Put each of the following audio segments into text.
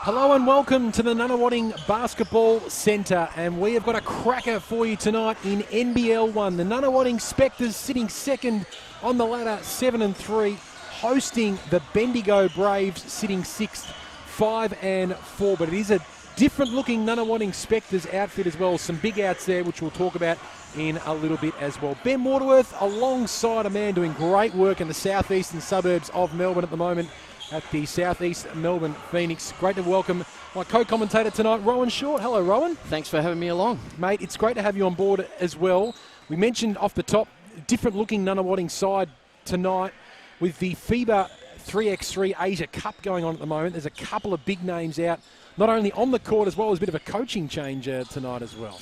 Hello and welcome to the Nunawading Basketball Centre, and we have got a cracker for you tonight in NBL1. The Nunawading Spectres sitting second on the ladder, 7-3, hosting the Bendigo Braves sitting sixth, 5-4. But it is a different looking Nunawading Spectres outfit as well. Some big outs there, which we'll talk about in a little bit as well. Ben Waterworth alongside a man doing great work in the southeastern suburbs of Melbourne at the moment, at the Southeast Melbourne Phoenix. Great to welcome my co-commentator tonight, Rowan Short. Hello, Rowan. Thanks for having me along. Mate, it's great to have you on board as well. We mentioned off the top, different looking Nunawading side tonight with the FIBA 3x3 Asia Cup going on at the moment. There's a couple of big names out, not only on the court as well as a bit of a coaching change tonight as well.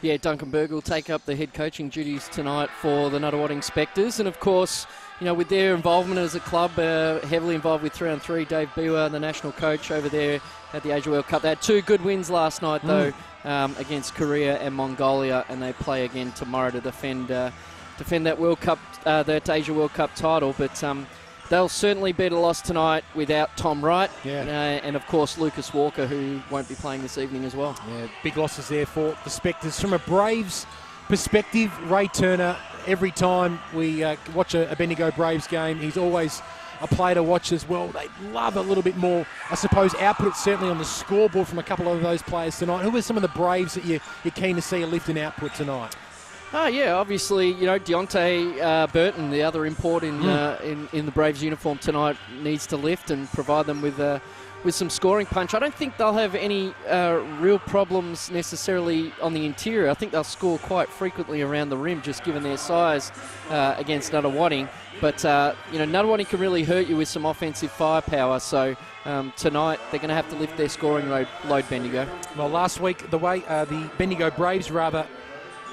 Yeah, Duncan Berg will take up the head coaching duties tonight for the Nunawading Spectres. And of course, you know, with their involvement as a club, heavily involved with 3-on-3, Dave Biwa, the national coach over there at the Asia World Cup. They had two good wins last night, though, against Korea and Mongolia, and they play again tomorrow to defend that World Cup, that Asia World Cup title. But they'll certainly be at a loss tonight without Tom Wright, and of course Lucas Walker, who won't be playing this evening as well. Yeah, big losses there for the Spectres. From a Braves perspective, Ray Turner, every time we watch a Bendigo Braves game, he's always a player to watch as well. They love a little bit more, I suppose, output certainly on the scoreboard from a couple of those players tonight. Who are some of the Braves that you're keen to see a lift in output tonight? Oh yeah, obviously, you know, Deontay Burton, the other import in the Braves uniform tonight, needs to lift and provide them with some scoring punch. I don't think they'll have any real problems necessarily on the interior. I think they'll score quite frequently around the rim, just given their size against Nunawading. But you know, Nunawading can really hurt you with some offensive firepower. So tonight they're going to have to lift their scoring load, Bendigo. Well, last week the Bendigo Braves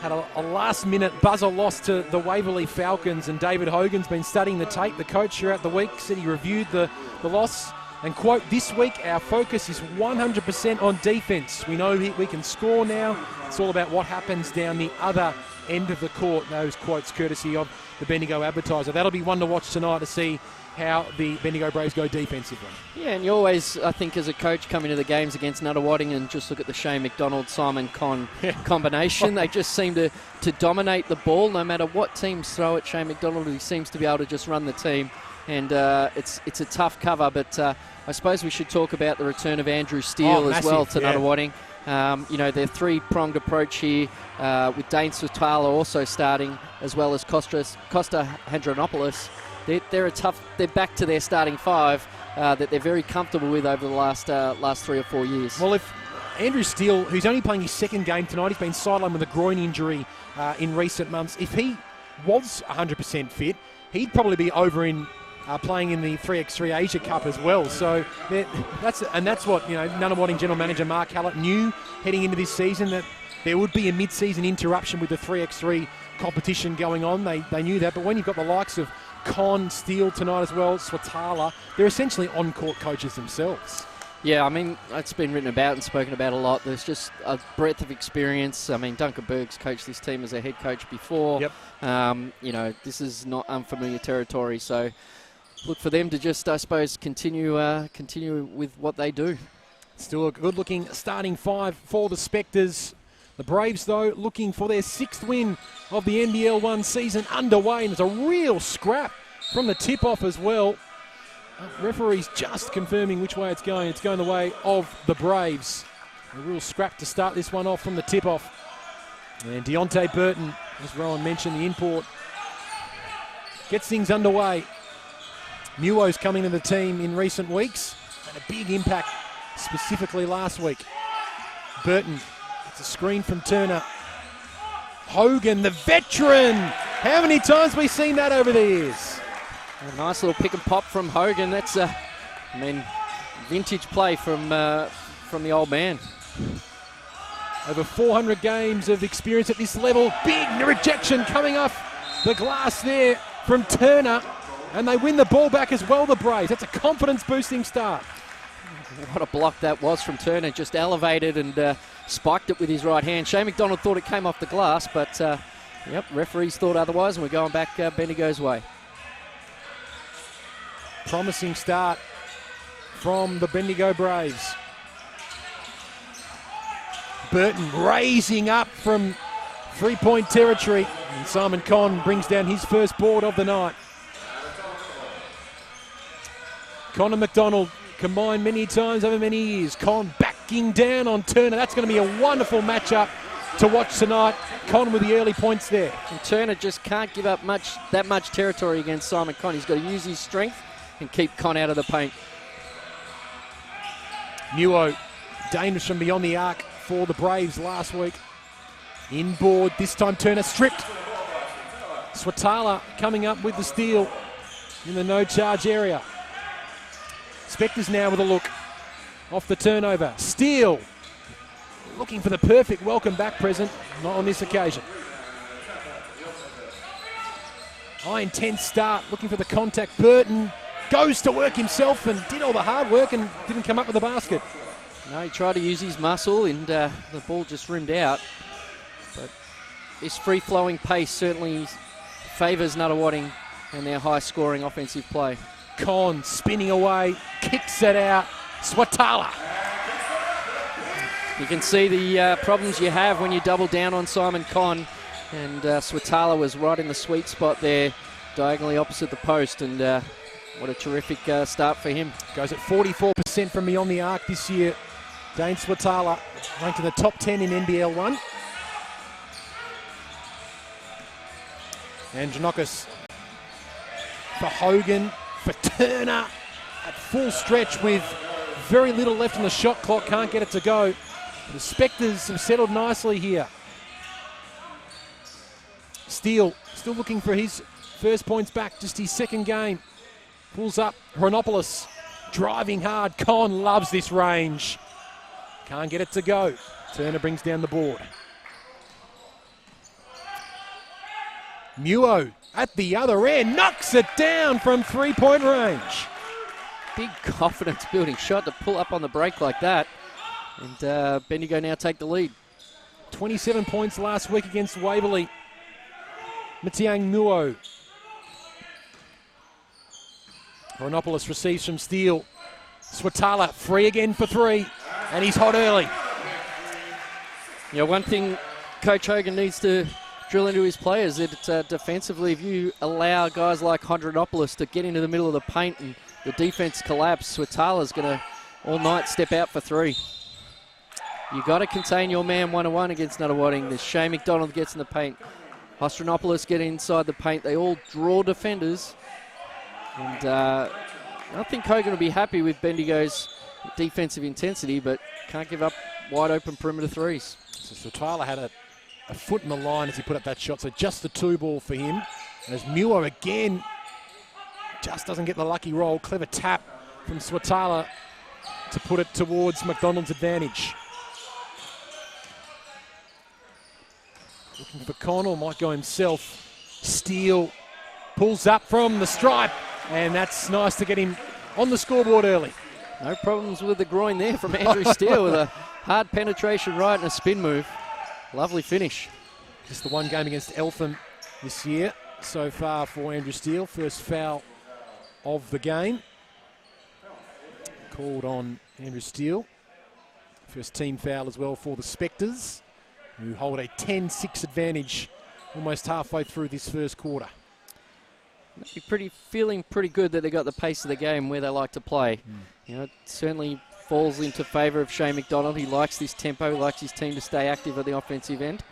had a last-minute buzzer loss to the Waverley Falcons, and David Hogan's been studying the tape. The coach throughout the week said he reviewed the loss and, quote, "This week our focus is 100% on defence. We know we can score now. It's all about what happens down the other end of the court." Those quotes courtesy of the Bendigo Advertiser. That'll be one to watch tonight to see how the Bendigo Braves go defensively. Yeah, and you always, I think, as a coach, come into the games against Nunawading and just look at the Shane McDonald-Simon combination. They just seem to dominate the ball. No matter what teams throw at Shane McDonald, he seems to be able to just run the team. And it's a tough cover, but I suppose we should talk about the return of Andrew Steele as well to Nunawading. You know, their three-pronged approach here with Dane Sutala also starting, as well as Costa Handranopoulos. They're back to their starting five that they're very comfortable with over the last 3 or 4 years. Well, if Andrew Steele, who's only playing his second game tonight, he's been sidelined with a groin injury in recent months. If he was 100% fit, he'd probably be over in playing in the 3x3 Asia Cup as well. So that's what, you know, Nunawading General Manager Mark Hallett knew heading into this season, that there would be a mid-season interruption with the 3x3 competition going on. They knew that, but when you've got the likes of Con, Steele tonight as well, Swatala, they're essentially on-court coaches themselves. Yeah, I mean, it's been written about and spoken about a lot. There's just a breadth of experience. I mean, Duncan Berg's coached this team as a head coach before. Yep. You know, this is not unfamiliar territory, so look for them to just, I suppose, continue with what they do. Still a good-looking starting five for the Spectres. The Braves, though, looking for their 6th win of the NBL1 season underway. And there's a real scrap from the tip-off as well. Referee's just confirming which way it's going. It's going the way of the Braves. A real scrap to start this one off from the tip-off. And Deontay Burton, as Rowan mentioned, the import, gets things underway. Muo's coming to the team in recent weeks. Had a big impact, specifically last week. Burton. It's a screen from Turner. Hogan, the veteran. How many times have we seen that over the years? A nice little pick and pop from Hogan. That's, vintage play from the old man. Over 400 games of experience at this level. Big rejection coming off the glass there from Turner. And they win the ball back as well, the Braves. That's a confidence-boosting start. What a block that was from Turner. Just elevated and spiked it with his right hand. Shane McDonald thought it came off the glass, but referees thought otherwise, and we're going back Bendigo's way. Promising start from the Bendigo Braves. Burton raising up from three-point territory. And Simon Conn brings down his first board of the night. Conn and McDonald combined many times over many years. Conn backing down on Turner. That's going to be a wonderful matchup to watch tonight. Conn with the early points there. And Turner just can't give up that much territory against Simon Conn. He's got to use his strength and keep Conn out of the paint. Nuo, dangerous from beyond the arc for the Braves last week. Inboard, this time Turner stripped. Swatala coming up with the steal in the no-charge area. Spectres now with a look off the turnover. Steele looking for the perfect welcome back present, not on this occasion. High intense start, looking for the contact. Burton goes to work himself and did all the hard work and didn't come up with a basket. No, he tried to use his muscle and the ball just rimmed out. But this free-flowing pace certainly favours Nunawading and their high-scoring offensive play. Conn spinning away, kicks it out. Swatala. You can see the problems you have when you double down on Simon Conn. And Swatala was right in the sweet spot there, diagonally opposite the post. And what a terrific start for him. Goes at 44% from beyond the arc this year. Dane Swatala ranked in the top 10 in NBL1. And Janokis for Hogan, for Turner at full stretch with very little left on the shot clock. Can't get it to go. The Spectres have settled nicely here. Steele still looking for his first points back, just his second game. Pulls up, Hronopoulos driving hard. Conn loves this range. Can't get it to go. Turner brings down the board. Muo at the other end, knocks it down from three-point range. Big confidence building shot to pull up on the break like that. And Bendigo now take the lead. 27 points last week against Waverley. Matiang Nuo. Hronopoulos receives from Steele. Swatala free again for three. And he's hot early. Yeah, one thing Coach Hogan needs to drill into his players that defensively, if you allow guys like Hronopoulos to get into the middle of the paint and the defense collapse, Swatala's going to all night step out for three. You got to contain your man one-on-one against Nunawading. There's Shane McDonald gets in the paint. Hostronopoulos get inside the paint. They all draw defenders. And I think Hogan will be happy with Bendigo's defensive intensity, but can't give up wide open perimeter threes. So Swatala had a foot in the line as he put up that shot, so just the two ball for him. As Muir again just doesn't get the lucky roll. Clever tap from Swatala to put it towards McDonald's advantage. Looking for Connell, might go himself. Steele pulls up from the stripe, and that's nice to get him on the scoreboard early. No problems with the groin there from Andrew Steele with a hard penetration right and a spin move. Lovely finish. Just the one game against Eltham this year so far for Andrew Steele. First foul of the game. Called on Andrew Steele. First team foul as well for the Spectres, who hold a 10-6 advantage almost halfway through this first quarter. Feeling pretty good that they got the pace of the game where they like to play. You know, it certainly falls into favour of Shane McDonald. He likes this tempo, he likes his team to stay active at the offensive end.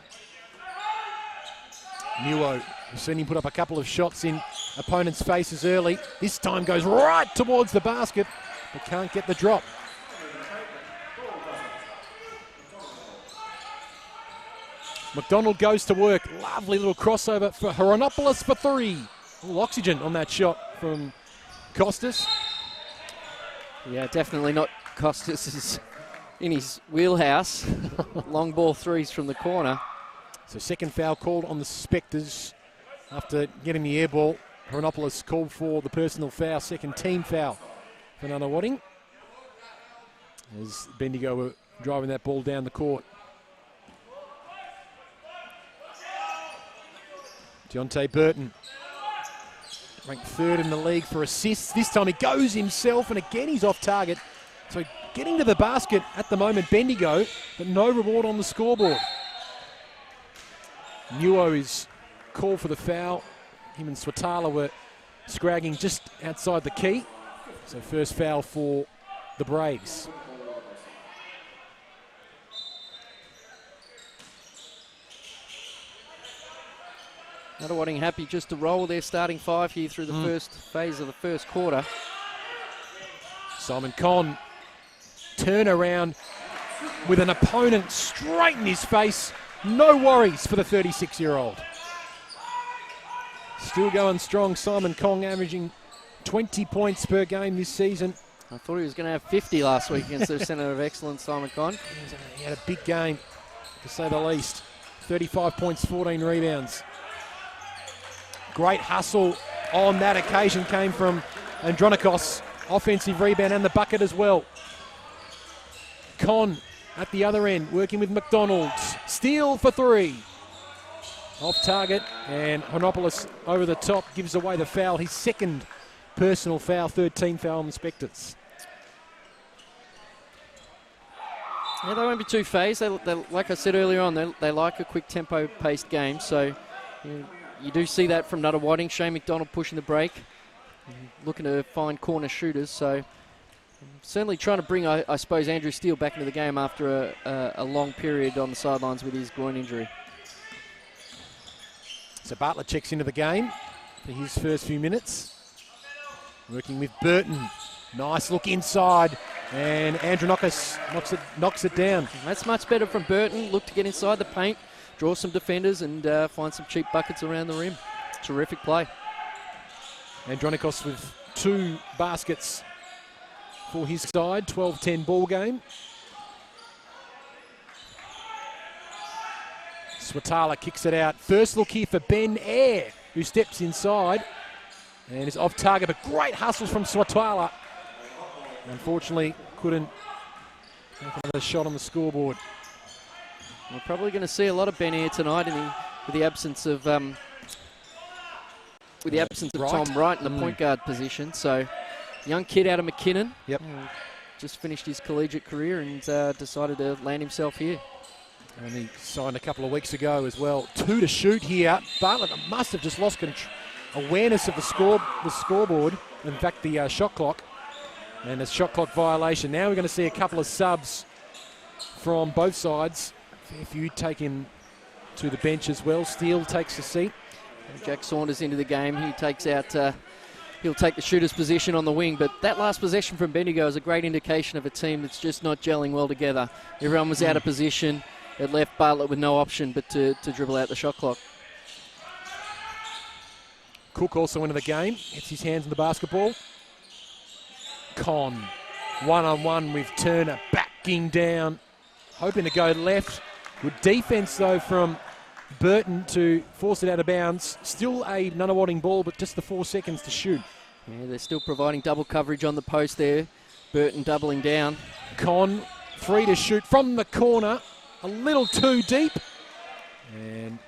Muo, we've seen him put up a couple of shots in opponents' faces early. This time goes right towards the basket, but can't get the drop. McDonald goes to work. Lovely little crossover for Hronopoulos for three. A little oxygen on that shot from Costas. Yeah, definitely not Costas is in his wheelhouse. Long ball threes from the corner. So second foul called on the Spectres after getting the air ball. Hronopoulos called for the personal foul, second team foul for Nunawading, as Bendigo were driving that ball down the court. Deontay Burton, ranked third in the league for assists. This time he goes himself, and again he's off target. So getting to the basket at the moment, Bendigo, but no reward on the scoreboard. Nuo is called for the foul. Him and Swatala were scragging just outside the key. So first foul for the Braves. Nunawading happy just to roll their starting five here through the first phase of the first quarter. Simon Conn, turn around with an opponent straight in his face. No worries for the 36-year-old. Still going strong. Simon Conn averaging 20 points per game this season. I thought he was going to have 50 last week against the Centre of Excellence, Simon Conn. He had a big game, to say the least. 35 points, 14 rebounds. Great hustle on that occasion came from Andronikos. Offensive rebound and the bucket as well. Conn at the other end, working with McDonald's. Steal for three. Off target, and Honopoulos over the top gives away the foul. His second personal foul, third team foul on the Spectres. Yeah, they won't be too phased. They, like I said earlier on, they like a quick tempo-paced game. So you do see that from Nunawading. Shane McDonald pushing the break, looking to find corner shooters. So certainly trying to bring, I suppose, Andrew Steele back into the game after a long period on the sidelines with his groin injury. So Bartlett checks into the game for his first few minutes. Working with Burton. Nice look inside. And Andronikos knocks it down. That's much better from Burton. Look to get inside the paint, draw some defenders, and find some cheap buckets around the rim. Terrific play. Andronikos with 2 baskets for his side. 12-10 ball game. Swatala kicks it out. First look here for Ben Eyre, who steps inside and is off target, but great hustles from Swatala. Unfortunately, couldn't make another shot on the scoreboard. We're probably going to see a lot of Ben Eyre tonight with the absence of Tom Wright in the point guard position. So, young kid out of McKinnon. Yep. Just finished his collegiate career and decided to land himself here. Only signed a couple of weeks ago as well. 2 to shoot here. Bartlett must have just lost awareness of the scoreboard. In fact, the shot clock. And a shot clock violation. Now we're going to see a couple of subs from both sides. Fair few taken to the bench as well. Steele takes a seat. Jack Saunders into the game. He takes out, he'll take the shooter's position on the wing. But that last possession from Bendigo is a great indication of a team that's just not gelling well together. Everyone was out of position. It left Bartlett with no option but to dribble out the shot clock. Cook also into the game. Gets his hands on the basketball. Conn, one-on-one with Turner, backing down, hoping to go left. Good defense, though, from Burton to force it out of bounds. Still a Nunawading ball, but just the 4 seconds to shoot. Yeah, they're still providing double coverage on the post there. Burton doubling down. Conn, free to shoot from the corner. A little too deep. And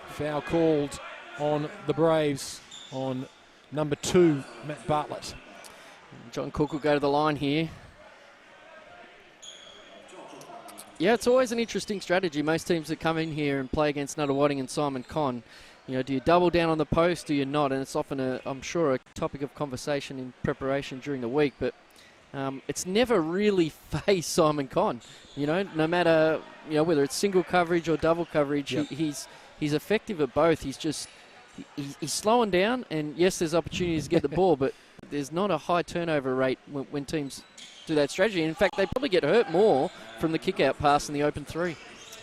foul called on the Braves on number 2, Matt Bartlett. John Cook will go to the line here. Yeah, it's always an interesting strategy. Most teams that come in here and play against Nunawading and Simon Conn, do you double down on the post, do you not? And it's often, I'm sure, a topic of conversation in preparation during the week, but it's never really faced Simon Conn. No matter, whether it's single coverage or double coverage, yep. he's effective at both. He's slowing down, and yes, there's opportunities to get the ball, but there's not a high turnover rate when teams do that strategy. In fact, they probably get hurt more from the kick-out pass than the open three.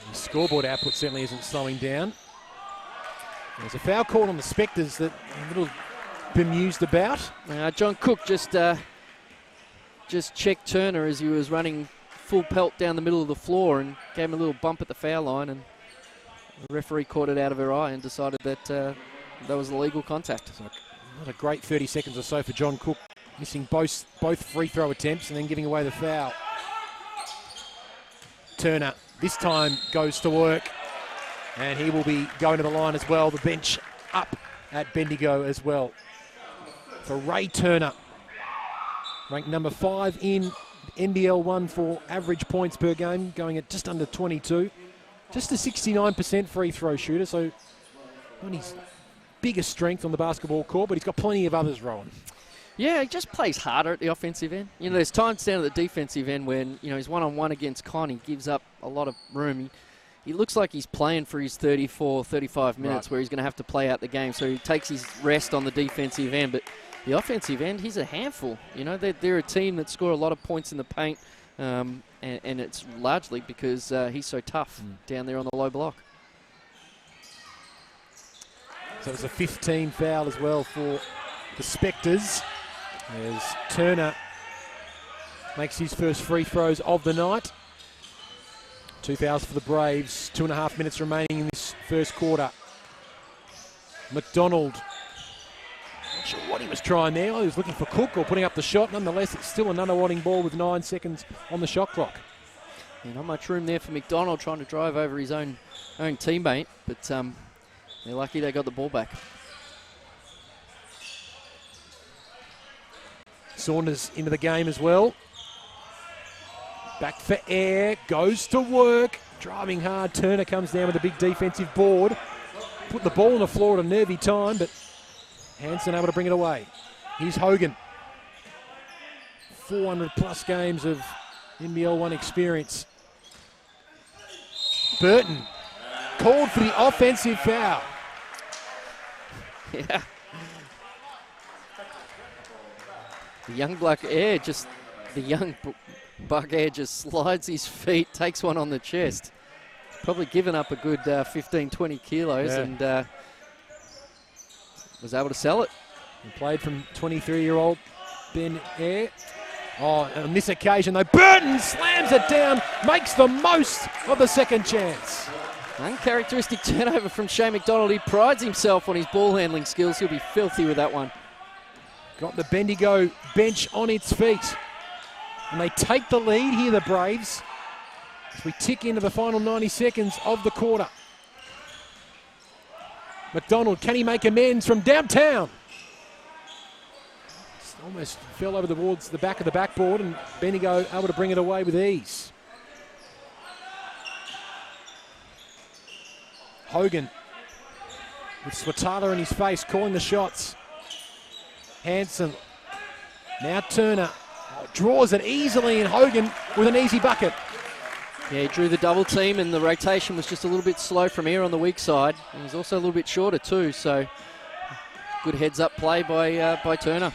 The scoreboard output certainly isn't slowing down. There's a foul call on the Spectres that a little bemused about. John Cook just checked Turner as he was running full pelt down the middle of the floor and gave him a little bump at the foul line, and the referee caught it out of her eye and decided that that was illegal contact. So not a great 30 seconds or so for John Cook, missing both free throw attempts and then giving away the foul. Turner this time goes to work, and he will be going to the line as well. The bench up at Bendigo as well for Ray Turner, ranked number 5 in NBL1 for average points per game, going at just under 22. Just a 69% free throw shooter, so not his biggest strength on the basketball court, but he's got plenty of others, Rowan. Yeah, he just plays harder at the offensive end. You know, there's times down at the defensive end when, you know, he's one-on-one against Con, he gives up a lot of room. He looks like he's playing for his 34, 35 minutes where he's going to have to play out the game, so he takes his rest on the defensive end. But the offensive end, he's a handful. You know, they're a team that score a lot of points in the paint, and it's largely because he's so tough down there on the low block. So it's a 15 foul as well for the Spectres, as Turner makes his first free throws of the night. 2 fouls for the Braves, 2.5 minutes remaining in this first quarter. McDonald, not sure what he was trying there. He was looking for Cook or putting up the shot. Nonetheless, it's still a Nunawading ball with 9 seconds on the shot clock. Yeah, not much room there for McDonald trying to drive over his own teammate, but they're lucky they got the ball back. Saunders into the game as well. Back for air, goes to work, driving hard. Turner comes down with a big defensive board. Put the ball on the floor at a nervy time, but Hansen able to bring it away. Here's Hogan. 400 plus games of NBL1 experience. Burton called for the offensive foul. Yeah. The young Buck Air just slides his feet, takes one on the chest. Probably given up a good 15, 20 kilos and was able to sell it. He played from 23-year-old Ben Air. Oh, on this occasion though, Burton slams it down, makes the most of the second chance. Uncharacteristic turnover from Shane McDonald. He prides himself on his ball handling skills. He'll be filthy with that one. Got the Bendigo bench on its feet. And they take the lead here, the Braves, as we tick into the final 90 seconds of the quarter. McDonald, can he make amends from downtown? Just almost fell over towards the back of the backboard, and Bendigo able to bring it away with ease. Hogan with Swatala in his face, calling the shots. Hansen, now Turner, draws it easily, and Hogan with an easy bucket. Yeah, he drew the double team, and the rotation was just a little bit slow from here on the weak side. And he's also a little bit shorter too, so good heads-up play by Turner.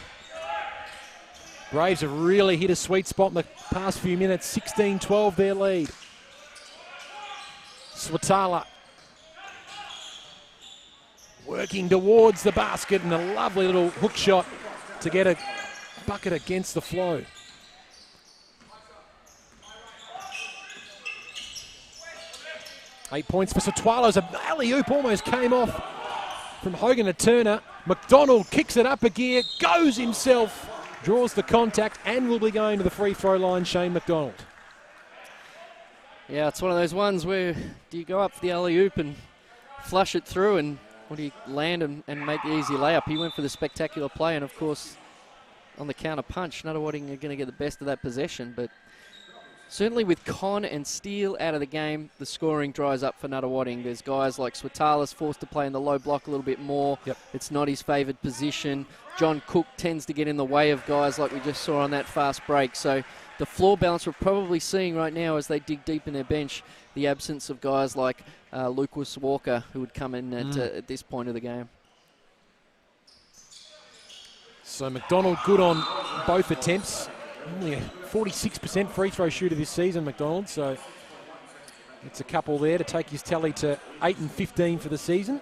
Braves have really hit a sweet spot in the past few minutes. 16-12 their lead. Swatala working towards the basket, and a lovely little hook shot to get a bucket against the flow. Eight points for Swatala. An alley-oop almost came off from Hogan to Turner. McDonald kicks it up a gear, goes himself, draws the contact, and will be going to the free throw line, Shane McDonald. Yeah, it's one of those ones where do you go up for the alley-oop and flush it through, and or do you land and make the easy layup? He went for the spectacular play, and of course, on the counter punch, Nunawading are going to get the best of that possession, but certainly with Con and Steele out of the game, the scoring dries up for Nunawading. There's guys like Swatala's forced to play in the low block a little bit more. Yep. It's not his favoured position. John Cook tends to get in the way of guys like we just saw on that fast break. So the floor balance we're probably seeing right now as they dig deep in their bench, the absence of guys like Lucas Walker, who would come in at this point of the game. So McDonald good on both attempts. Only a 46% free throw shooter this season, McDonald. So it's a couple there to take his tally to 8 and 15 for the season.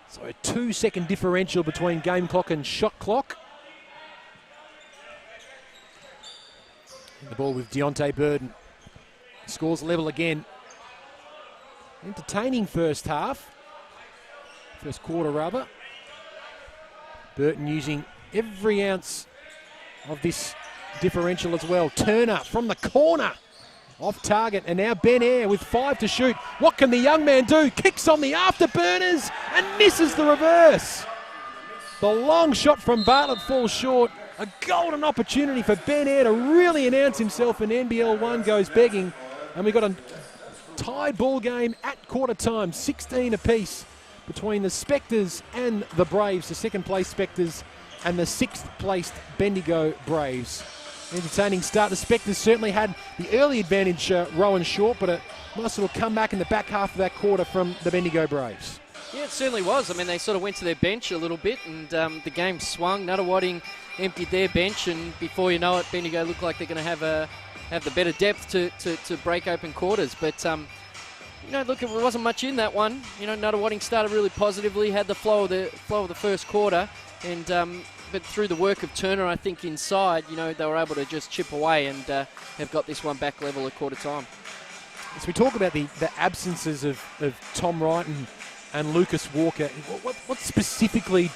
So a 2-second differential between game clock and shot clock. And the ball with Deontay Burden. Scores level again. Entertaining first half. First quarter, rather. Burton using every ounce of this differential as well. Turner from the corner. Off target, and now Ben Air with 5 to shoot. What can the young man do? Kicks on the afterburners and misses the reverse. The long shot from Bartlett falls short. A golden opportunity for Ben Eyre to really announce himself, and NBL1 goes begging. And we've got a tied ball game at quarter time, 16 apiece between the Spectres and the Braves, the second place Spectres and the sixth placed Bendigo Braves. Entertaining start. The Spectres certainly had the early advantage, Rowan Short, but a nice little comeback in the back half of that quarter from the Bendigo Braves. Yeah, it certainly was. I mean, they sort of went to their bench a little bit, and the game swung. Nunawading emptied their bench, and before you know it, Bendigo looked like they're going to have the better depth to break open quarters. But you know, look, it wasn't much in that one. You know, Nunawading started really positively, had the flow of the first quarter, and but through the work of Turner, I think inside, you know, they were able to just chip away and have got this one back level at quarter time. As we talk about the absences of Tom Wright and Lucas Walker, what specifically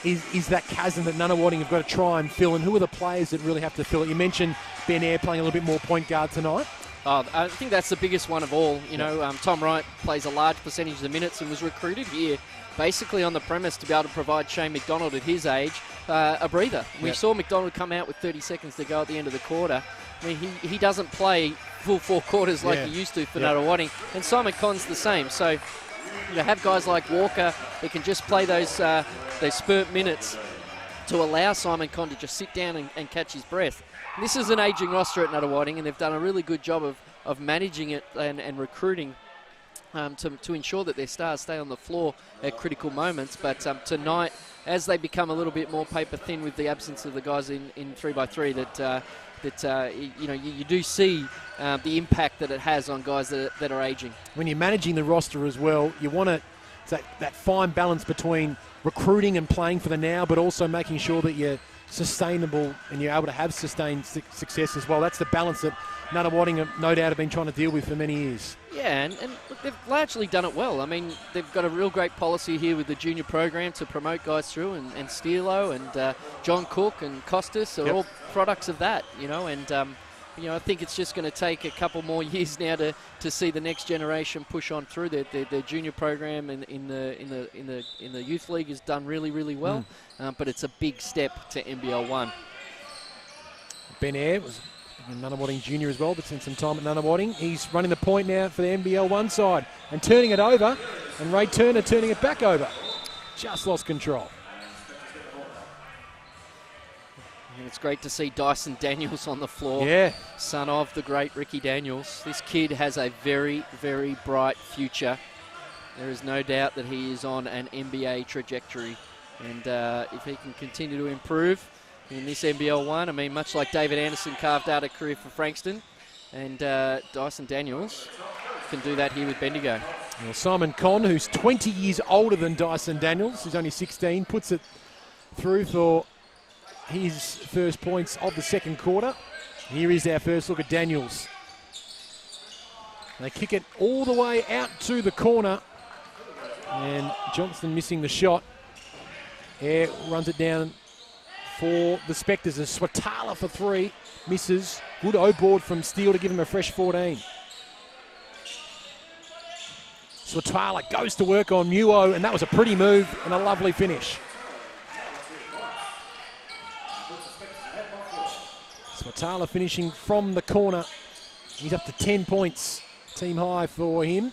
is that chasm that Nunawading have got to try and fill, and who are the players that really have to fill it? You mentioned Ben Eyre playing a little bit more point guard tonight. Oh, I think that's the biggest one of all. You know, Tom Wright plays a large percentage of the minutes and was recruited here basically on the premise to be able to provide Shane McDonald at his age a breather. We saw McDonald come out with 30 seconds to go at the end of the quarter. I mean, he doesn't play full 4 quarters like he used to for Nunawading, and Simon Conn's the same. So, you know, have guys like Walker that can just play those spurt minutes to allow Simon Conn to just sit down and catch his breath. And this is an ageing roster at Nunawading, and they've done a really good job of managing it and recruiting to ensure that their stars stay on the floor at critical moments. But tonight, as they become a little bit more paper thin with the absence of the guys in 3x3, you know, you do see the impact that it has on guys that are aging. When you're managing the roster as well, you want that fine balance between recruiting and playing for the now, but also making sure that you're sustainable and you're able to have sustained success as well. That's the balance that Nunawading no doubt have been trying to deal with for many years. Yeah, and look, they've largely done it well. I mean, they've got a real great policy here with the junior program to promote guys through, and Steelo and John Cook and Costas are all products of that, you know, and you know, I think it's just going to take a couple more years now to see the next generation push on through. Their junior program in the youth league has done really well, but it's a big step to NBL1. Ben Eyre was Nunawading junior as well, but spent some time at Nunawading. He's running the point now for the NBL1 side and turning it over, and Ray Turner turning it back over. Just lost control. And it's great to see Dyson Daniels on the floor. Yeah. Son of the great Ricky Daniels. This kid has a very, very bright future. There is no doubt that he is on an NBA trajectory. And if he can continue to improve in this NBL1, I mean, much like David Anderson carved out a career for Frankston, and Dyson Daniels can do that here with Bendigo. Well, Simon Conn, who's 20 years older than Dyson Daniels, who's only 16, puts it through for his first points of the second quarter. Here is our first look at Daniels. They kick it all the way out to the corner, and Johnston missing the shot. Eyre runs it down for the Spectres. A Swatala for 3, misses. Good O-board from Steele to give him a fresh 14. Swatala goes to work on Muo, and that was a pretty move and a lovely finish. Swatala finishing from the corner. He's up to 10 points. Team high for him.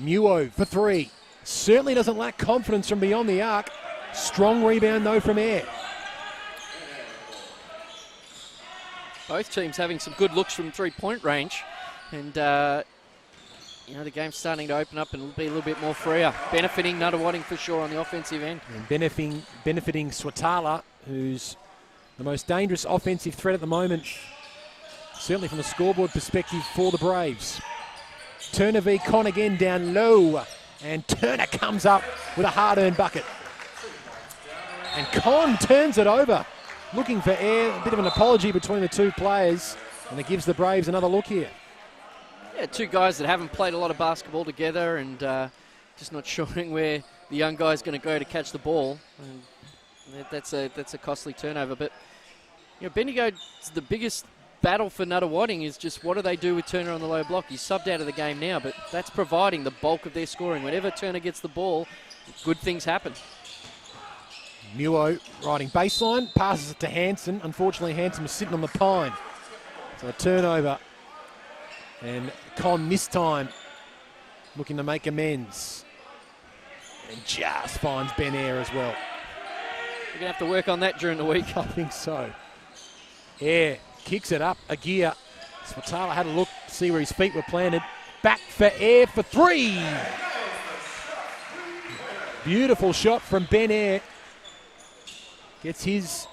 Muo for 3. Certainly doesn't lack confidence from beyond the arc. Strong rebound though from Eyre. Both teams having some good looks from 3-point range. And you know, the game's starting to open up and be a little bit more freer. Benefiting Nunawading for sure on the offensive end. And benefiting Swatala, who's the most dangerous offensive threat at the moment, certainly from a scoreboard perspective for the Braves. Turner v. Conn again down low, and Turner comes up with a hard-earned bucket. And Conn turns it over, looking for Eyre. A bit of an apology between the two players, and it gives the Braves another look here. Yeah, two guys that haven't played a lot of basketball together, and just not sure where the young guy's going to go to catch the ball. And that's a costly turnover. But you know, Bendigo, the biggest battle for Nunawading is just what do they do with Turner on the low block. He's subbed out of the game now, but that's providing the bulk of their scoring. Whenever Turner gets the ball, good things happen. Muo riding baseline, passes it to Hansen. Unfortunately, Hansen was sitting on the pine. So a turnover. And Con this time looking to make amends. And just finds Ben Air as well. You're going to have to work on that during the week. I think so. Air kicks it up a gear. Swatala had a look, see where his feet were planted. Back for Air for three. Beautiful shot from Ben Air. Gets his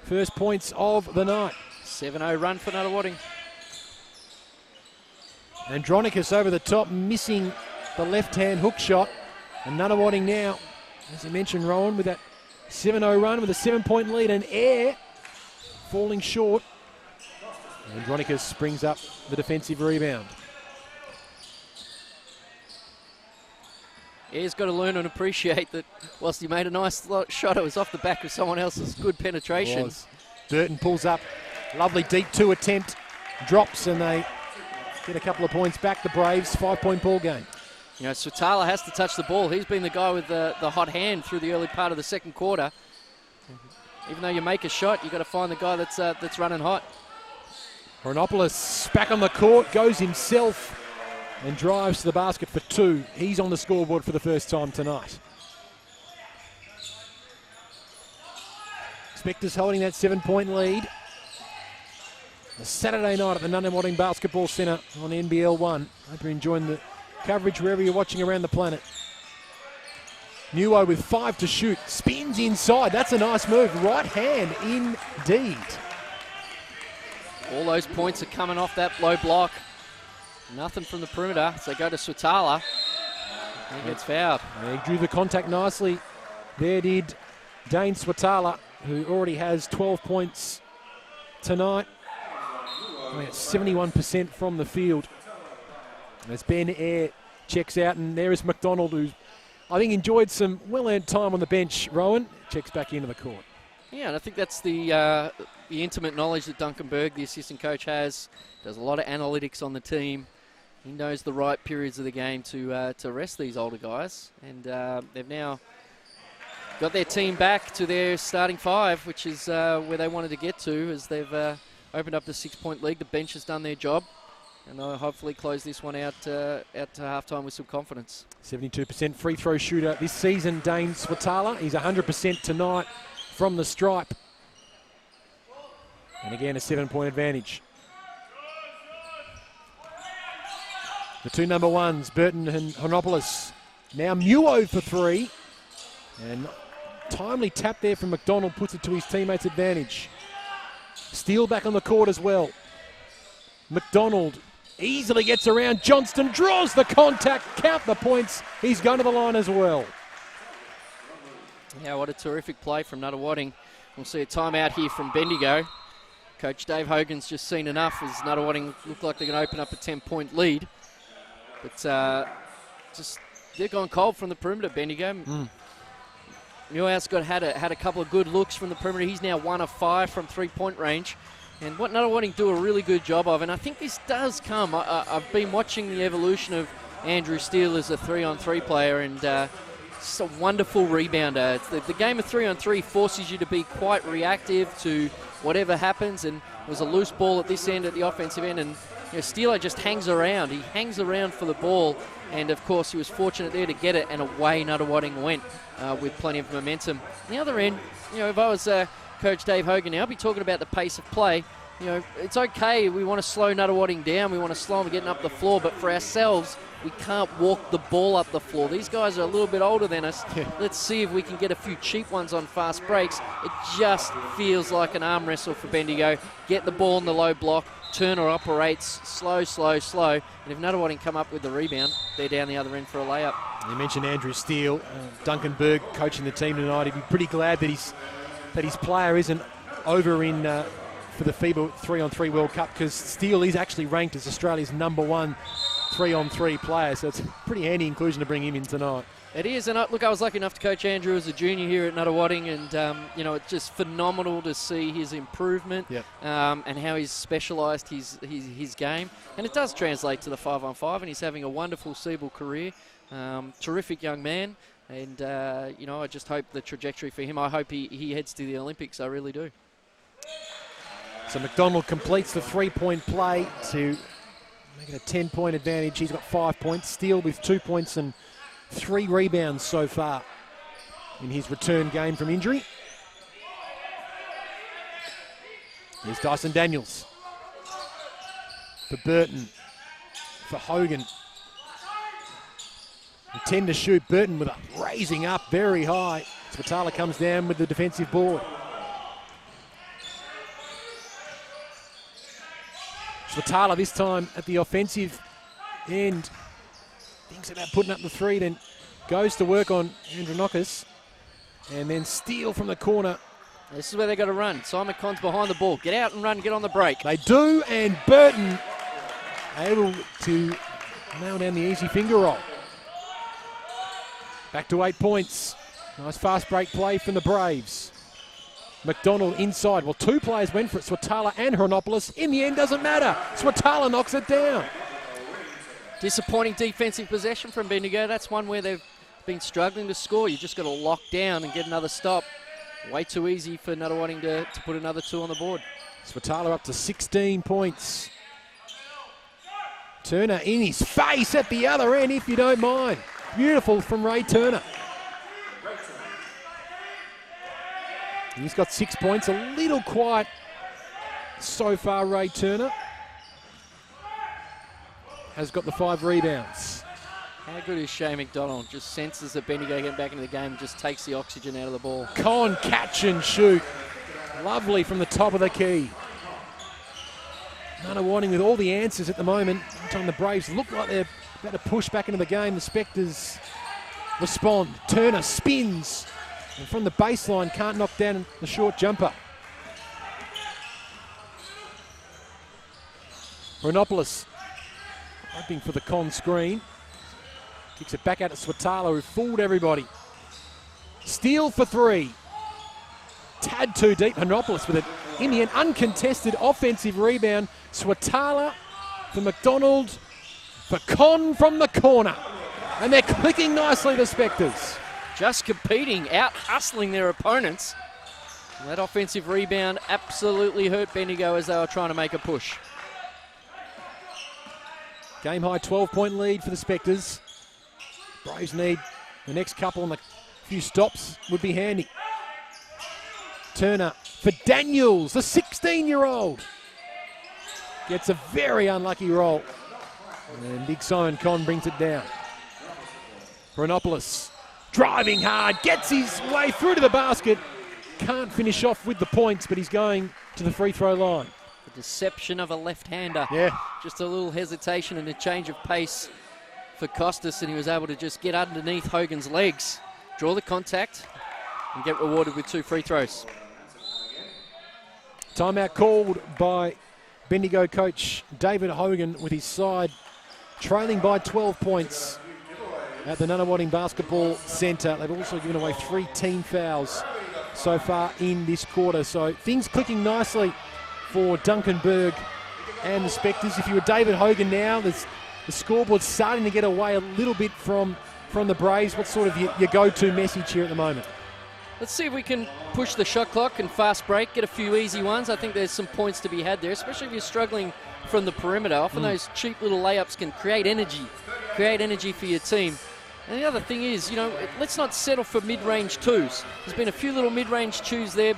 first points of the night. 7-0 run for Nunawading. Andronicus over the top, missing the left-hand hook shot. And Nunawading now, as you mentioned, Rowan, with that 7-0 run with a 7-point lead, and Air falling short. Andronicus brings up the defensive rebound. Air's got to learn and appreciate that whilst he made a nice shot, it was off the back of someone else's good penetration. Burton pulls up, lovely deep 2 attempt, drops, and they get a couple of points back. The Braves, 5-point ball game. You know, Swatala has to touch the ball. He's been the guy with the hot hand through the early part of the second quarter. Even though you make a shot, you've got to find the guy that's running hot. Chronopoulos back on the court, goes himself and drives to the basket for 2. He's on the scoreboard for the first time tonight. Spectres holding that 7-point lead. A Saturday night at the Nunawading Basketball Centre on NBL1. Hope you're enjoying the coverage wherever you're watching around the planet. Nuo with 5 to shoot. Spins inside. That's a nice move. Right hand indeed. All those points are coming off that low block. Nothing from the perimeter. So they go to Swatala. He gets fouled. He drew the contact nicely. There did Dane Swatala, who already has 12 points tonight. At 71% from the field. As Ben Air checks out, and there is McDonald, who I think enjoyed some well-earned time on the bench. Rowan checks back into the court. Yeah, and I think that's the intimate knowledge that Duncan Berg, the assistant coach, has. Does a lot of analytics on the team. He knows the right periods of the game to rest these older guys, and they've now got their team back to their starting 5, which is where they wanted to get to, as they've opened up the 6-point lead. The bench has done their job, and they'll hopefully close this one out to halftime with some confidence. 72% free throw shooter this season, Dane Swatala. He's 100% tonight from the stripe. And again, a 7-point advantage. The 2 number ones, Burton and Honopoulos. Now Muo for 3. And timely tap there from McDonald puts it to his teammates' advantage. Steele back on the court as well. McDonald easily gets around Johnston, draws the contact, count the points. He's going to the line as well. Yeah, what a terrific play from Nunawading. We'll see a timeout here from Bendigo. Coach Dave Hogan's just seen enough as Nunawading look like they're going to open up a 10-point lead. But just they're gone cold from the perimeter, Bendigo. Newhouse had a couple of good looks from the perimeter. He's now 1 of 5 from 3-point range. And what Nunawading do a really good job of, and I think this does come. I've been watching the evolution of Andrew Steele as a 3-on-3 player, and just a wonderful rebounder. The game of 3-on-3 forces you to be quite reactive to whatever happens, and it was a loose ball at this end, at the offensive end, and Steele just hangs around. He hangs around for the ball, and of course he was fortunate there to get it, and away Nunawading went with plenty of momentum. On the other end, if I was Coach Dave Hogan now, I'd be talking about the pace of play. It's okay. We want to slow Nunawading down. We want to slow them getting up the floor, but for ourselves, we can't walk the ball up the floor. These guys are a little bit older than us. Yeah. Let's see if we can get a few cheap ones on fast breaks. It just feels like an arm wrestle for Bendigo. Get the ball in the low block. Turner operates slow. And if Nunawading come up with the rebound, they're down the other end for a layup. You mentioned Andrew Steele. Duncan Berg coaching the team tonight. He'd be pretty glad that his player isn't over in for the FIBA 3-on-3 World Cup, because Steele is actually ranked as Australia's #1 3-on-3 player, so it's a pretty handy inclusion to bring him in tonight. It is, and look, I was lucky enough to coach Andrew as a junior here at Nunawading, and it's just phenomenal to see his improvement. Yep. And how he's specialised his game, and it does translate to the 5-on-5, and he's having a wonderful Siebel career. Terrific young man. And, you know, I just hope the trajectory for him, I hope he heads to the Olympics. I really do. So McDonald completes the 3-point play to make it a 10-point advantage. He's got 5 points. Steele with 2 points and 3 rebounds so far in his return game from injury. Here's Dyson Daniels for Burton, for Hogan. They tend to shoot. Burton with a raising up very high. Swatala comes down with the defensive board. Swatala this time at the offensive end. Thinks about putting up the 3, then goes to work on Andronakis. And then Steele from the corner. This is where they got to run. Simon Conn's behind the ball. Get out and run, get on the break. They do, and Burton able to nail down the easy finger roll. Back to 8 points. Nice fast break play from the Braves. McDonald inside. Well, 2 players went for it, Swatala and Hronopoulos. In the end, doesn't matter. Swatala knocks it down. Disappointing defensive possession from Bendigo. That's one where they've been struggling to score. You just got to lock down and get another stop. Way too easy for Nunawading to put another 2 on the board. Swatala up to 16 points. Turner in his face at the other end, if you don't mind. Beautiful from Ray Turner. He's got 6 points, a little quiet so far, Ray Turner. Has got the 5 rebounds. How good is Shea McDonald? Just senses that Bendigo getting back into the game and just takes the oxygen out of the ball. Con catch and shoot. Lovely from the top of the key. Nunawading with all the answers at the moment. Every time the Braves look like they're about to push back into the game, the Spectres respond. Turner spins. And from the baseline, can't knock down the short jumper. Hronopoulos hoping for the Con screen. Kicks it back out to Swatala, who fooled everybody. Steele for 3. Tad too deep. Hronopoulos with it. In the end, uncontested offensive rebound. Swatala for McDonald. For Con from the corner. And they're clicking nicely, the Spectres. Just competing, out hustling their opponents. And that offensive rebound absolutely hurt Bendigo as they were trying to make a push. Game high 12-point lead for the Spectres. Braves need the next couple, and a few stops would be handy. Turner for Daniels, the 16-year-old. Gets a very unlucky roll. And Big Simon Con brings it down. Hronopoulos driving hard, gets his way through to the basket. Can't finish off with the points, but he's going to the free throw line. The deception of a left-hander. Yeah. Just a little hesitation and a change of pace for Costas, and he was able to just get underneath Hogan's legs, draw the contact, and get rewarded with 2 free throws. Timeout called by Bendigo coach David Hogan with his side trailing by 12 points at the Nunawading Basketball Centre. They've also given away 3 team fouls so far in this quarter. So things clicking nicely for Duncan Berg and the Spectres. If you were David Hogan now, the scoreboard's starting to get away a little bit from the Braves. What's sort of your go-to message here at the moment? Let's see if we can push the shot clock and fast break, get a few easy ones. I think there's some points to be had there, especially if you're struggling from the perimeter. Often those cheap little layups can create energy for your team. And the other thing is, you know, let's not settle for mid-range 2s. There's been a few little mid-range 2s there.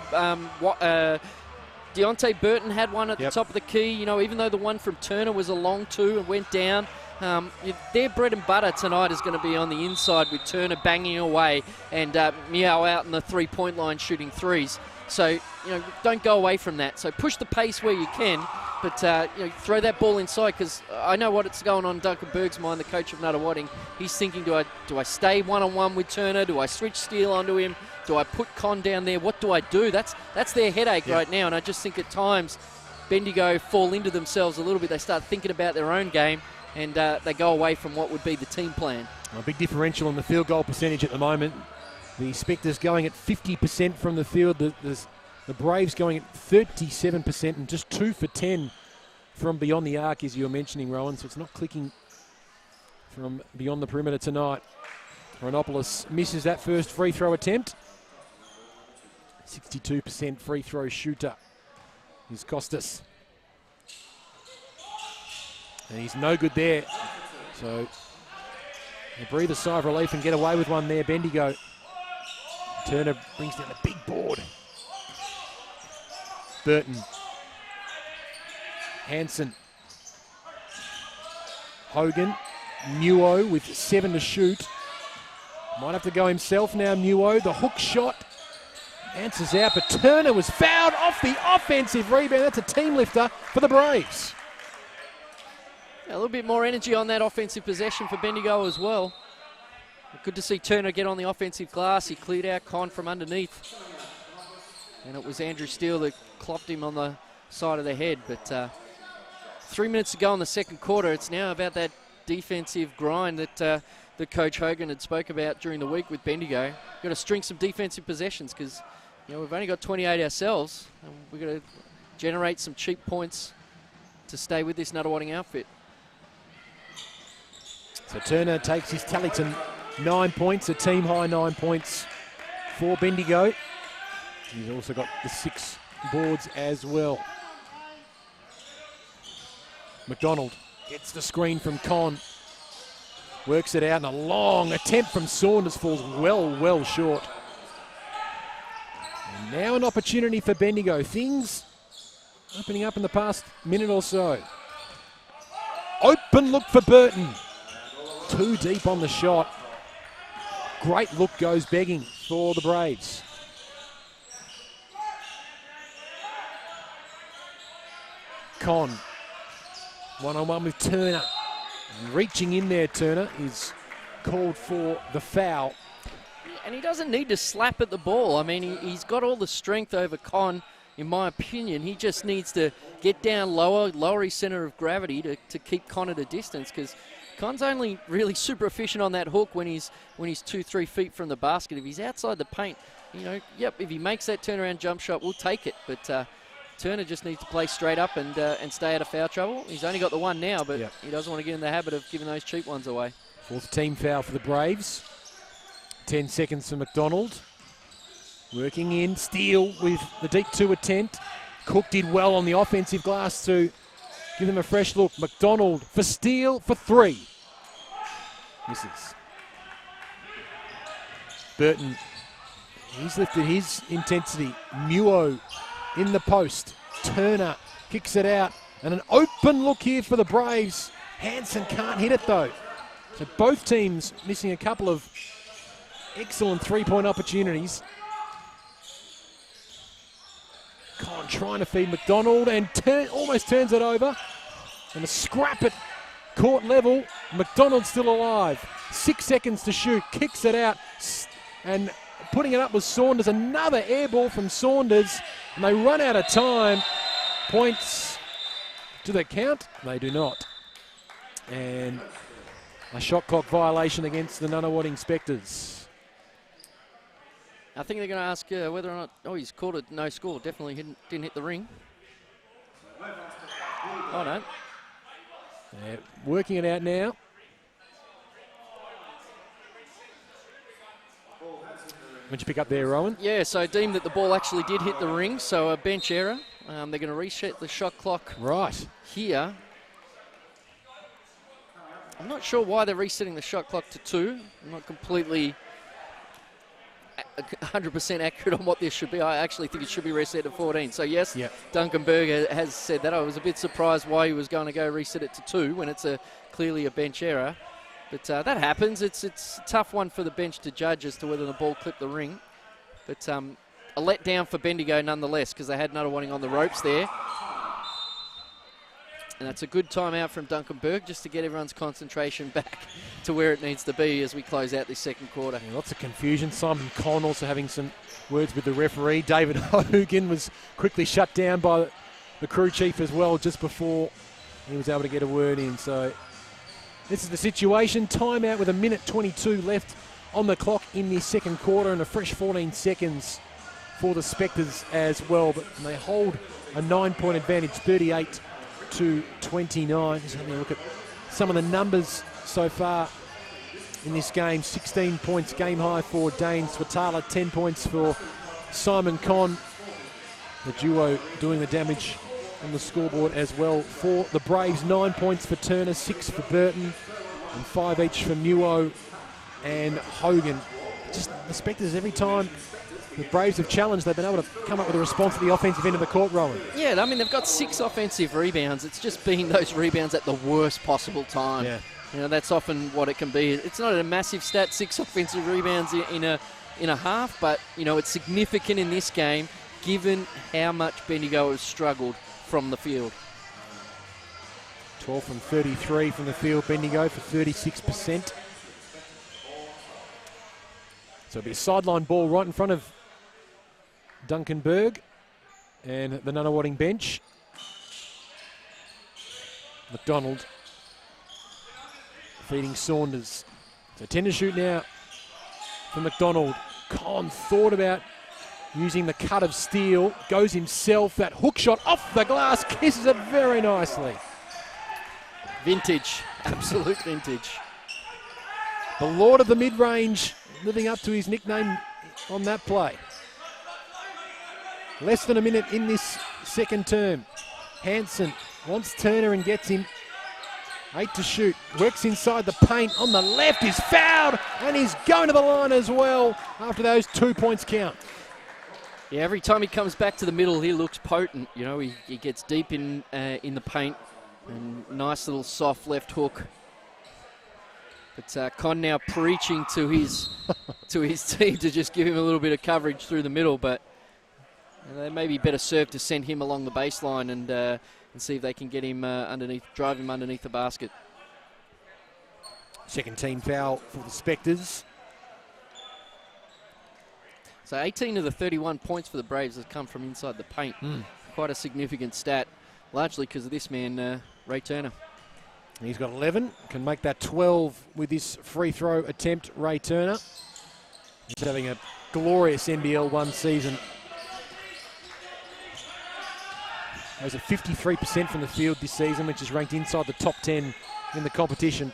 Deontay Burton had one at the top of the key. You know, even though the one from Turner was a long 2 and went down, their bread and butter tonight is going to be on the inside with Turner banging away and Meow out in the 3-point line shooting 3s. So, you know, don't go away from that. So push the pace where you can, but you know, throw that ball inside, because I know what's going on in Duncan Berg's mind, the coach of Nunawading. He's thinking, do I stay one-on-one with Turner? Do I switch Steele onto him? Do I put Con down there? What do I do? That's their headache right now, and I just think at times Bendigo fall into themselves a little bit. They start thinking about their own game, and they go away from what would be the team plan. A big differential in the field goal percentage at the moment. The Spectres going at 50% from the field. The Braves going at 37% and just 2 for 10 from beyond the arc, as you were mentioning, Rowan. So it's not clicking from beyond the perimeter tonight. Renopoulos misses that first free throw attempt. 62% free throw shooter is Costas. And he's no good there. So they breathe a sigh of relief and get away with one there, Bendigo. Turner brings down a big board. Burton. Hansen. Hogan. Nuo with 7 to shoot. Might have to go himself now, Nuo. The hook shot answers out, but Turner was fouled off the offensive rebound. That's a team lifter for the Braves. A little bit more energy on that offensive possession for Bendigo as well. Good to see Turner get on the offensive glass. He cleared out Con from underneath. And it was Andrew Steele that clopped him on the side of the head. But 3 minutes to go in the second quarter. It's now about that defensive grind that Coach Hogan had spoke about during the week with Bendigo. We've got to string some defensive possessions because we've only got 28 ourselves. And we've got to generate some cheap points to stay with this Nunawading outfit. So Turner takes his tally to 9 points, a team high 9 points for Bendigo. He's also got the 6 boards as well. McDonald gets the screen from Con. Works it out, and a long attempt from Saunders falls well short. And now an opportunity for Bendigo. Things opening up in the past minute or so. Open look for Burton. Too deep on the shot. Great look goes begging for the Braves. Con. One-on-one with Turner. Reaching in there, Turner is called for the foul. And he doesn't need to slap at the ball. I mean, he's got all the strength over Con, in my opinion. He just needs to get down lower his centre of gravity to keep Con at a distance, because Con's only really super efficient on that hook when he's 2-3 feet from the basket. If he's outside the paint, if he makes that turnaround jump shot, we'll take it. But Turner just needs to play straight up and stay out of foul trouble. He's only got the one now, but he doesn't want to get in the habit of giving those cheap ones away. 4th team foul for the Braves. 10 seconds for McDonald. Working in, Steele with the deep 2 attempt. Cook did well on the offensive glass to give them a fresh look. McDonald for Steele for 3. Misses. Burton, he's lifted his intensity. Muo in the post. Turner kicks it out. And an open look here for the Braves. Hansen can't hit it though. So both teams missing a couple of excellent 3-point opportunities. Con trying to feed McDonald and almost turns it over. And a scrap at court level. McDonald still alive. 6 seconds to shoot. Kicks it out. And putting it up was Saunders. Another air ball from Saunders. And they run out of time. Points. Do they count? They do not. And a shot clock violation against the Nunawading Spectres. I think they're going to ask whether or not... Oh, he's called it no score. Definitely didn't hit the ring. Oh, no. They're working it out now. What'd you pick up there, Rowan? Yeah, so deemed that the ball actually did hit the ring, so a bench error. They're going to reset the shot clock here. I'm not sure why they're resetting the shot clock to 2. I'm not completely 100% accurate on what this should be. I actually think it should be reset to 14. So yes, Duncan Berger has said that. I was a bit surprised why he was going to go reset it to 2 when it's clearly a bench error. But that happens. It's a tough one for the bench to judge as to whether the ball clipped the ring. But a letdown for Bendigo nonetheless, because they had Nunawading on the ropes there. And that's a good timeout from Duncan Berg just to get everyone's concentration back to where it needs to be as we close out this second quarter. Yeah, lots of confusion. Simon Conn also having some words with the referee. David Hogan was quickly shut down by the crew chief as well just before he was able to get a word in. So this is the situation. Timeout with 1:22 left on the clock in the second quarter and a fresh 14 seconds for the Spectres as well. But they hold a 9-point advantage, 38-29. Just having a look at some of the numbers so far in this game. 16 points game high for Dane Swatala, 10 points for Simon Conn. The duo doing the damage on the scoreboard as well for the Braves. 9 points for Turner, 6 for Burton, and 5 each for Nuo and Hogan. Just the Spectres, every time the Braves have challenged, they've been able to come up with a response at the offensive end of the court, Rowan. Yeah, I mean, they've got 6 offensive rebounds. It's just been those rebounds at the worst possible time. Yeah. You know, that's often what it can be. It's not a massive stat, 6 offensive rebounds in a half, but, you know, it's significant in this game given how much Bendigo has struggled from the field. 12 from 33 from the field, Bendigo for 36%. So it'll be a sideline ball right in front of Duncan Berg and the Nunawading bench. McDonald feeding Saunders. So 10 to shoot now for McDonald. Con thought about using the cut of steel, goes himself. That hook shot off the glass, kisses it very nicely. Vintage, absolute vintage. The Lord of the mid-range, living up to his nickname on that play. Less than a minute in this second term. Hansen wants Turner and gets him. 8 to shoot. Works inside the paint. On the left is fouled, and he's going to the line as well after those 2 points count. Yeah, every time he comes back to the middle, he looks potent. You know, he gets deep in the paint. And nice little soft left hook. But Con now preaching to his team to just give him a little bit of coverage through the middle. But they may be better served to send him along the baseline and see if they can get him drive him underneath the basket. Second team foul for the Spectres. So 18 of the 31 points for the Braves have come from inside the paint. Quite a significant stat, largely because of this man, Ray Turner. He's got 11, can make that 12 with this free throw attempt, Ray Turner. He's having a glorious NBL1 season. He's at 53% from the field this season, which is ranked inside the top 10 in the competition.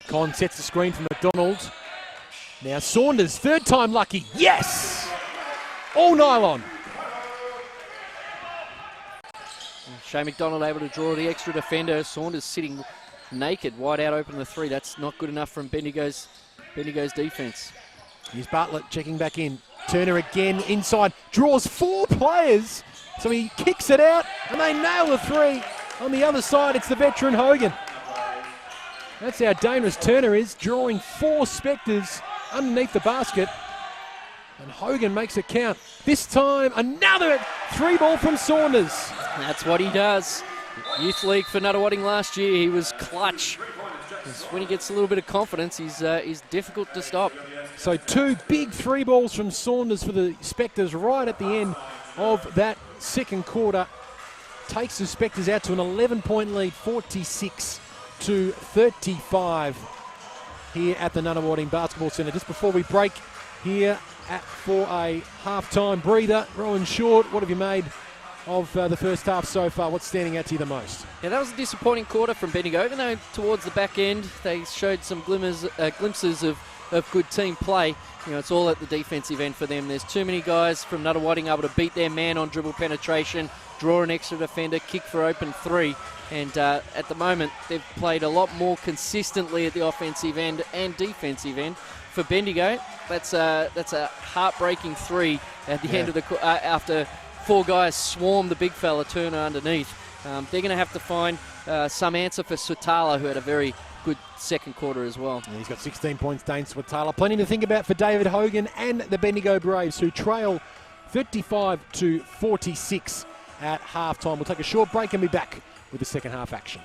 Con sets the screen for McDonald. Now Saunders, third time lucky. Yes! All nylon. Shea McDonald able to draw the extra defender. Saunders sitting naked, wide out open the three. That's not good enough from Bendigo's defence. Here's Bartlett checking back in. Turner again inside, draws 4 players. So he kicks it out and they nail the three. On the other side, it's the veteran Hogan. That's how dangerous Turner is, drawing 4 Spectres underneath the basket. And Hogan makes it count. This time, another 3-ball from Saunders. That's what he does. Youth League for Nunawading last year, he was clutch. When he gets a little bit of confidence, he's difficult to stop. So 2 big 3-balls from Saunders for the Spectres right at the end of that second quarter. Takes the Spectres out to an 11-point lead, 46 to 35 here at the Nunawading Basketball Centre. Just before we break here for a half-time breather, Rowan Short, what have you made of the first half so far? What's standing out to you the most? Yeah, that was a disappointing quarter from Bendigo, even though towards the back end they showed some glimpses of good team play. You know, it's all at the defensive end for them. There's too many guys from Nunawading able to beat their man on dribble penetration, draw an extra defender, kick for open 3. And at the moment, they've played a lot more consistently at the offensive end and defensive end. For Bendigo, that's a heartbreaking 3 at the end of the after 4 guys swarm the big fella Turner underneath. They're going to have to find some answer for Swatala, who had a very good second quarter as well. And he's got 16 points, Dane Swatala. Plenty to think about for David Hogan and the Bendigo Braves, who trail 35 to 46 at halftime. We'll take a short break and be back with the second half action.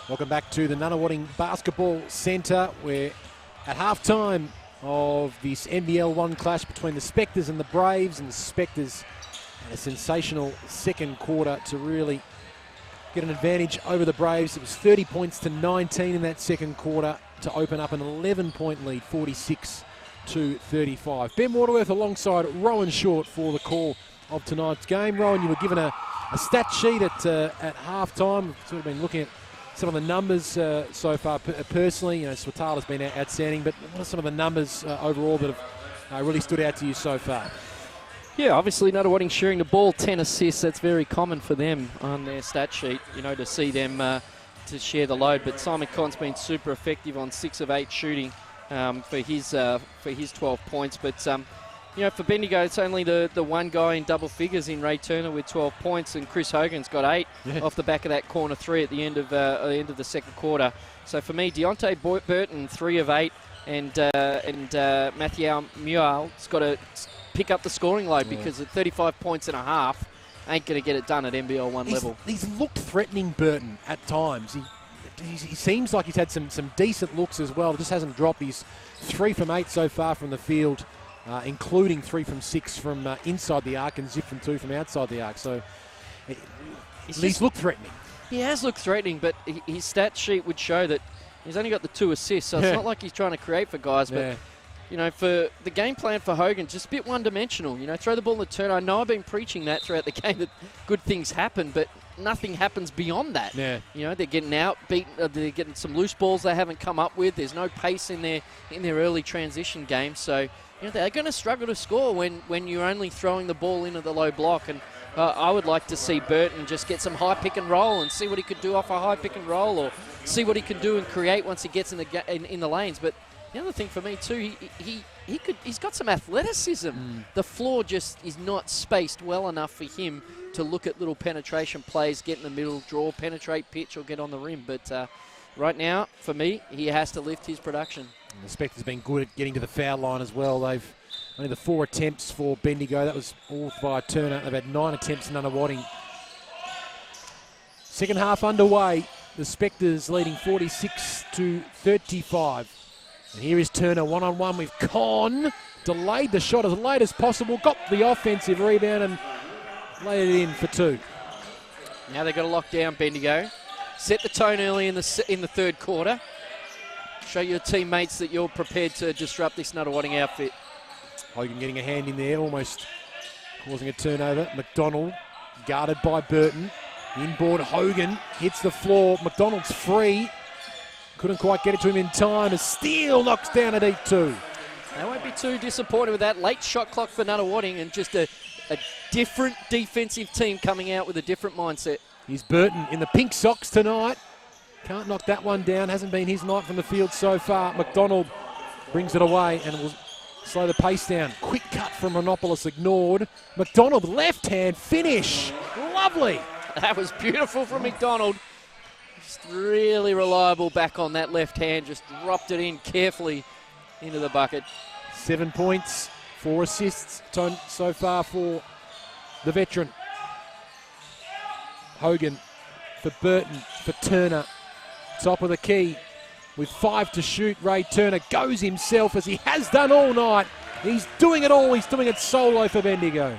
Welcome back to the Nunawading Basketball Centre, where at half-time of this NBL1 clash between the Spectres and the Braves, and the Spectres had a sensational second quarter to really get an advantage over the Braves. It was 30 points to 19 in that second quarter to open up an 11-point lead, 46-35. Ben Waterworth alongside Rowan Short for the call of tonight's game. Rowan, you were given a stat sheet at half-time. We've sort of been looking at some of the numbers so far. Personally, Swatala's been outstanding, but what are some of the numbers overall that have really stood out to you so far? Yeah, obviously Nunawading sharing the ball, 10 assists. That's very common for them on their stat sheet, to see them to share the load. But Simon Con's been super effective on 6 of 8 shooting for his 12 points. But for Bendigo, it's only the one guy in double figures in Ray Turner with 12 points, and Chris Hogan's got 8 off the back of that corner 3 at the end of the second quarter. So for me, Deontay Burton, 3 of 8, and Matthew Mual's got to pick up the scoring load, because at 35 points and a half, ain't going to get it done at NBL1 level. He's looked threatening, Burton, at times. He seems like he's had some decent looks as well. Just hasn't dropped. He's 3 from 8 so far from the field, including 3 from 6 from inside the arc and 0 from 2 from outside the arc. So he's looked threatening. He has looked threatening, but his stat sheet would show that he's only got the 2 assists, so it's not like he's trying to create for guys. But for the game plan for Hogan, just a bit one-dimensional. Throw the ball in the turn. I know I've been preaching that throughout the game, that good things happen, but nothing happens beyond that. Yeah. They're getting out, beaten. They're getting some loose balls they haven't come up with. There's no pace in their early transition game. So they're going to struggle to score when you're only throwing the ball into the low block. And I would like to see Burton just get some high pick and roll and see what he could do off a high pick and roll, or see what he can do and create once he gets in the lanes. But the other thing for me too, he's got some athleticism. The floor just is not spaced well enough for him to look at little penetration plays, get in the middle, draw, penetrate, pitch, or get on the rim. But right now, for me, he has to lift his production. And the Spectres have been good at getting to the foul line as well. They've only the 4 attempts for Bendigo. That was all via Turner. They've had 9 attempts in Nunawading. Second half underway. The Spectres leading 46-35. And here is Turner one-on-one with Con. Delayed the shot as late as possible. Got the offensive rebound and laid it in for 2. Now they've got to lock down Bendigo. Set the tone early in the third quarter. Show your teammates that you're prepared to disrupt this Nunawading outfit. Hogan getting a hand in there, almost causing a turnover. McDonald guarded by Burton. Inboard Hogan hits the floor. McDonald's free. Couldn't quite get it to him in time. A steal knocks down a deep 2. They won't be too disappointed with that. Late shot clock for Nunawading, and just a different defensive team coming out with a different mindset. Here's Burton in the pink socks tonight. Can't knock that one down. Hasn't been his night from the field so far. McDonald brings it away and will slow the pace down. Quick cut from Monopolis ignored. McDonald left hand finish. Lovely. That was beautiful from McDonald. Just really reliable back on that left hand. Just dropped it in carefully into the bucket. 7 points, 4 assists so far for the veteran. Hogan for Burton, for Turner. Top of the key with 5 to shoot. Ray Turner goes himself, as he has done all night. He's doing it all. He's doing it solo for Bendigo.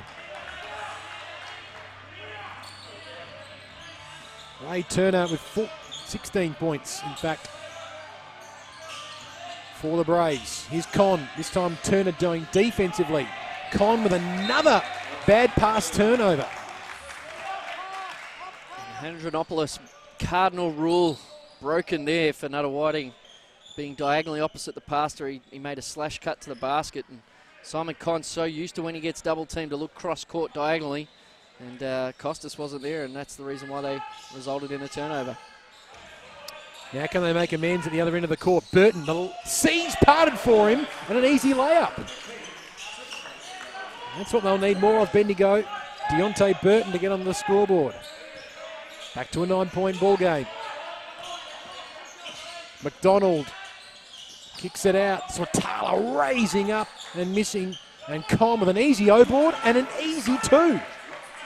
Ray Turner with 16 points, in fact, for the Braves. Here's Con. This time Turner doing defensively. Con with another bad pass turnover. Andronopolis cardinal rule broken there for Nunawading. Being diagonally opposite the passer, he made a slash cut to the basket. And Simon Con's so used to when he gets double teamed to look cross-court diagonally. And Costas wasn't there, and that's the reason why they resulted in a turnover. Now can they make amends at the other end of the court? Burton, the seas parted for him, and an easy layup. That's what they'll need more of, Bendigo. Deontay Burton to get on the scoreboard. Back to a 9-point ball game. McDonald kicks it out. Swatala raising up and missing. And Con with an easy O-board and an easy 2.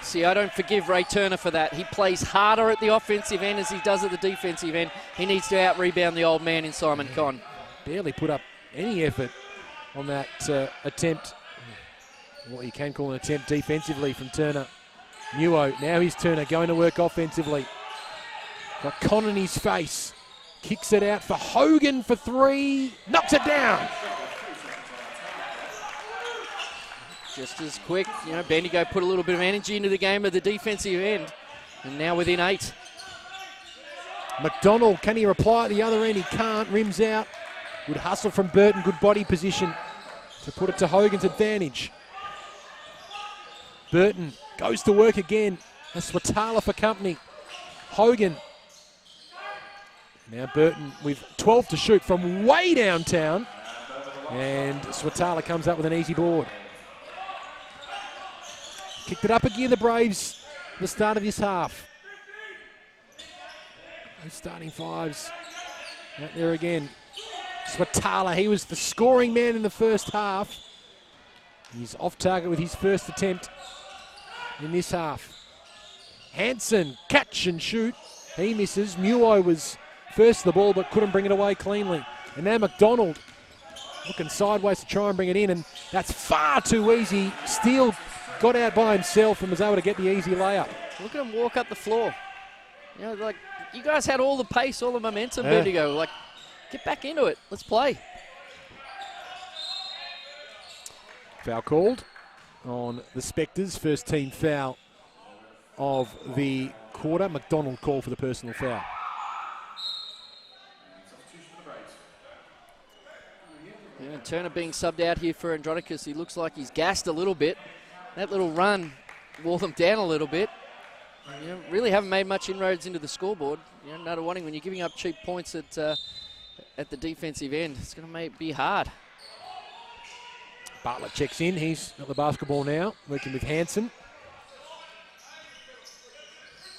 See, I don't forgive Ray Turner for that. He plays harder at the offensive end as he does at the defensive end. He needs to out-rebound the old man in Simon Conn. Barely put up any effort on that attempt, what you can call an attempt defensively from Turner. Nuo, now he's Turner going to work offensively. Got Conn in his face. Kicks it out for Hogan for three. Knocks it down. Just as quick, you know, Bendigo put a little bit of energy into the game at the defensive end. And now within 8. McDonald, can he reply at the other end? He can't. Rims out. Good hustle from Burton. Good body position to put it to Hogan's advantage. Burton goes to work again. That's Swatala for company. Hogan. Now Burton with 12 to shoot from way downtown. And Swatala comes up with an easy board. Kicked it up again, the Braves, at the start of this half. Those starting fives out there again. Swatala, he was the scoring man in the first half. He's off target with his first attempt in this half. Hansen, catch and shoot. He misses. Muo was first to the ball but couldn't bring it away cleanly. And now McDonald looking sideways to try and bring it in, and that's far too easy. Steele got out by himself and was able to get the easy layup. Look at him walk up the floor. You know, like, you guys had all the pace, all the momentum, Bendigo. Like, get back into it. Let's play. Foul called on the Spectres. First team foul of the quarter. McDonald called for the personal foul. Yeah, Turner being subbed out here for Andronicus. He looks like he's gassed a little bit. That little run wore them down a little bit. You know, really haven't made much inroads into the scoreboard. You know, Nunawading, when you're giving up cheap points at the defensive end, it's going to be hard. Bartlett checks in. He's got the basketball now, working with Hansen.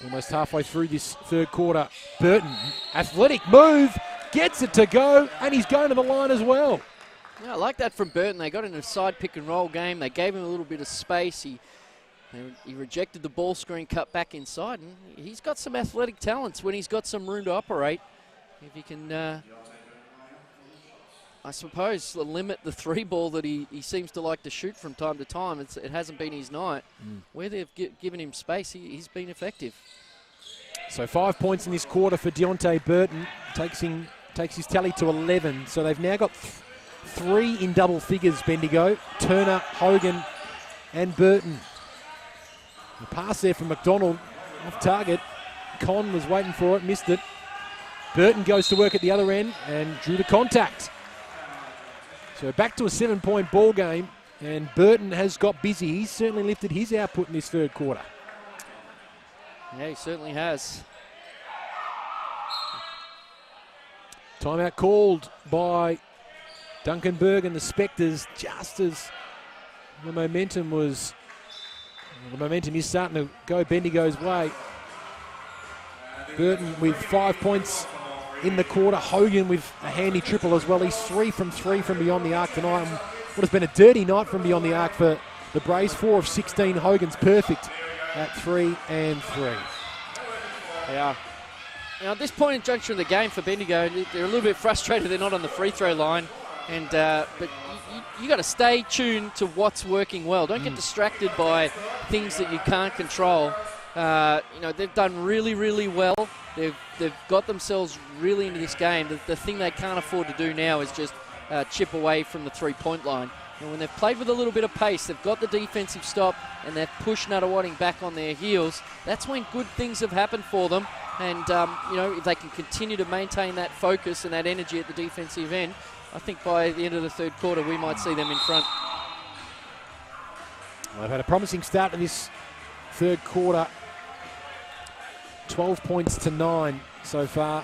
Almost halfway through this third quarter. Burton, athletic move, gets it to go, and he's going to the line as well. Yeah, I like that from Burton. They got in a side pick and roll game. They gave him a little bit of space. He rejected the ball screen, cut back inside, and he's got some athletic talents when he's got some room to operate. If he can, I suppose, limit the three ball that he seems to like to shoot from time to time. It hasn't been his night. Where they've given him space, he's been effective. So 5 points in this quarter for Deontay Burton. Takes his tally to 11. So they've now got 3 in double figures, Bendigo. Turner, Hogan, and Burton. The pass there from McDonald, off target. Conn was waiting for it, missed it. Burton goes to work at the other end and drew the contact. So back to a 7-point ball game, and Burton has got busy. He's certainly lifted his output in this third quarter. Yeah, he certainly has. Timeout called by Duncan Berg and the Spectres, just as the momentum is starting to go Bendigo's way. Burton with 5 points in the quarter. Hogan with a handy triple as well. He's 3 from beyond the arc tonight. And what has been a dirty night from beyond the arc for the Braves. 4 of 16. Hogan's perfect at 3 and 3. Yeah. Now, at this point in juncture of the game for Bendigo, they're a little bit frustrated they're not on the free throw line. And but you got to stay tuned to what's working well. Don't get distracted by things that you can't control. You know, they've done really, really well. They've got themselves really into this game. The thing they can't afford to do now is just chip away from the three-point line. And when they've played with a little bit of pace, they've got the defensive stop, and they've pushed Nunawading back on their heels. That's when good things have happened for them. And, you know, if they can continue to maintain that focus and that energy at the defensive end, I think by the end of the third quarter, we might see them in front. Well, they've had a promising start to this third quarter. 12 points to 9 so far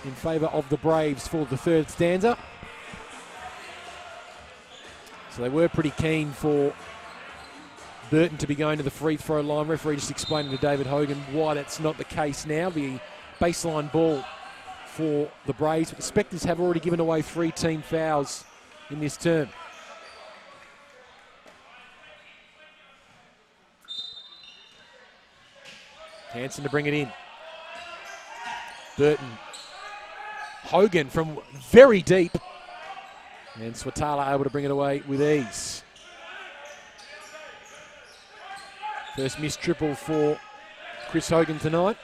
in favour of the Braves for the third stanza. So they were pretty keen for Burton to be going to the free throw line. Referee just explaining to David Hogan why that's not the case now. The baseline ball for the Braves. But the Spectres have already given away 3 team fouls in this term. Hanson to bring it in. Burton. Hogan from very deep. And Swatala able to bring it away with ease. First missed triple for Chris Hogan tonight.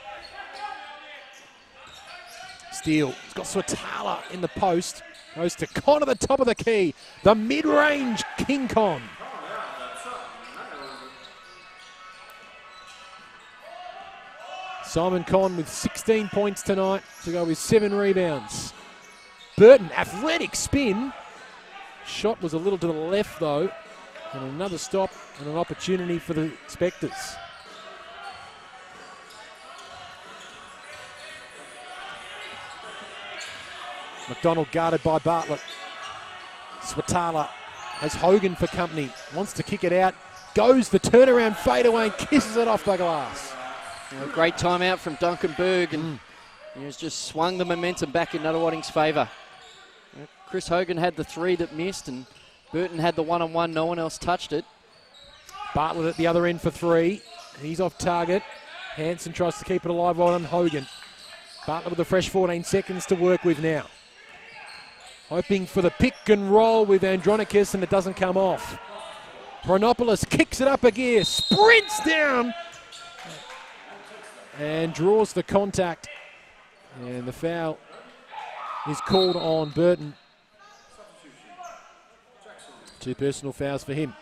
Steele. He's got Swatala in the post. Goes to Con at the top of the key. The mid-range King Con. Simon Con with 16 points tonight to go with 7 rebounds. Burton, athletic spin. Shot was a little to the left though. And another stop and an opportunity for the Spectres. McDonald guarded by Bartlett. Swatala has Hogan for company. Wants to kick it out. Goes the turnaround fadeaway and kisses it off the glass. A great timeout from Duncan Berg, and he has just swung the momentum back in Nunawading's favour. Chris Hogan had the 3 that missed, and Burton had the 1-on-1. No one else touched it. Bartlett at the other end for 3. He's off target. Hanson tries to keep it alive on Hogan. Bartlett with a fresh 14 seconds to work with now. Hoping for the pick and roll with Andronicus, and it doesn't come off. Pronopoulos kicks it up a gear, sprints down, and draws the contact. And the foul is called on Burton. 2 personal fouls for him.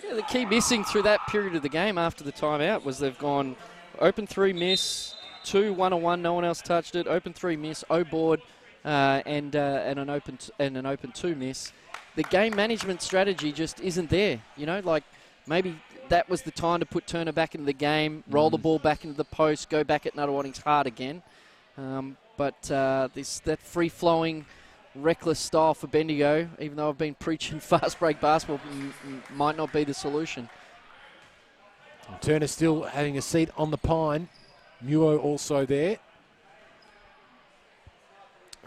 Yeah, the key missing through that period of the game after the timeout was they've gone open 3 miss, 2 1-on-1, no one else touched it, open 3 miss, O board, and an open 2 miss. The game management strategy just isn't there. You know, like maybe that was the time to put Turner back into the game, roll the ball back into the post, go back at Nunawading's heart again. But that free-flowing, reckless style for Bendigo, even though I've been preaching fast break basketball, might not be the solution. Turner still having a seat on the pine. Muo also there.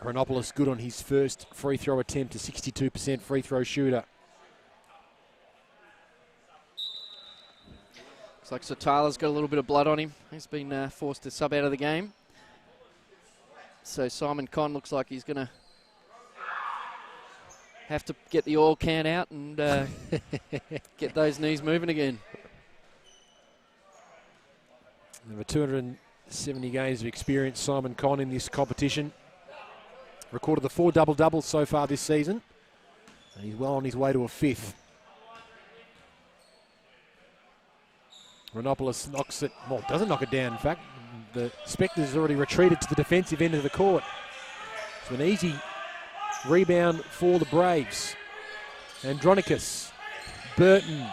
Renopoulos good on his first free throw attempt, a 62% free throw shooter. Looks like Sotala's got a little bit of blood on him. He's been forced to sub out of the game. So Simon Conn looks like he's going to have to get the oil can out and get those knees moving again. Over 270 games of experience, Simon Conn, in this competition. Recorded the 4 double-doubles so far this season. And he's well on his way to a 5th. Renopoulos knocks it, well, doesn't knock it down, in fact. The Spectres has already retreated to the defensive end of the court. So an easy rebound for the Braves. Andronicus, Burton,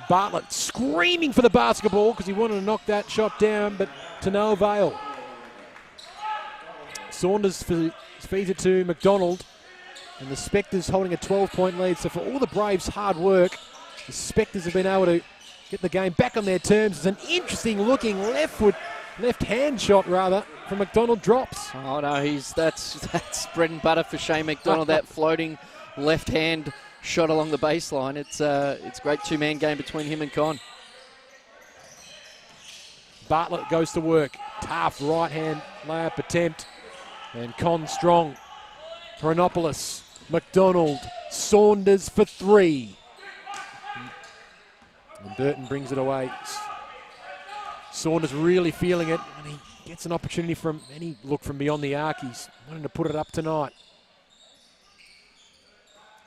Bartlett screaming for the basketball because he wanted to knock that shot down, but to no avail. Saunders feeds it to McDonald, and the Spectres holding a 12-point lead. So for all the Braves' hard work, the Spectres have been able to get the game back on their terms. It's an interesting looking left-hand shot rather from McDonald. Drops. Oh no, that's bread and butter for Shane McDonald. That floating left-hand shot along the baseline. It's a great 2-man game between him and Con. Bartlett goes to work. Tough right-hand layup attempt. And Con strong. Pronopoulos, McDonald, Saunders for 3. And Burton brings it away. Saunders really feeling it, and he gets an opportunity from any look from beyond the arc. He's wanting to put it up tonight.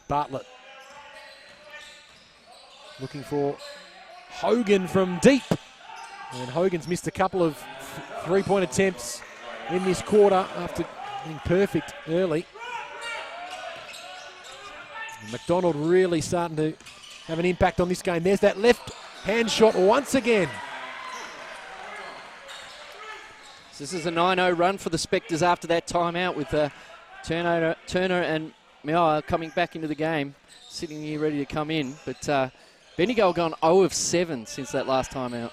Bartlett looking for Hogan from deep. And Hogan's missed a couple of 3-point attempts in this quarter after being perfect early. And McDonald really starting to have an impact on this game. There's that left hand shot once again. So this is a 9-0 run for the Spectres after that timeout with Turner and Meow coming back into the game, sitting here ready to come in. But Bendigo have gone 0 of 7 since that last timeout.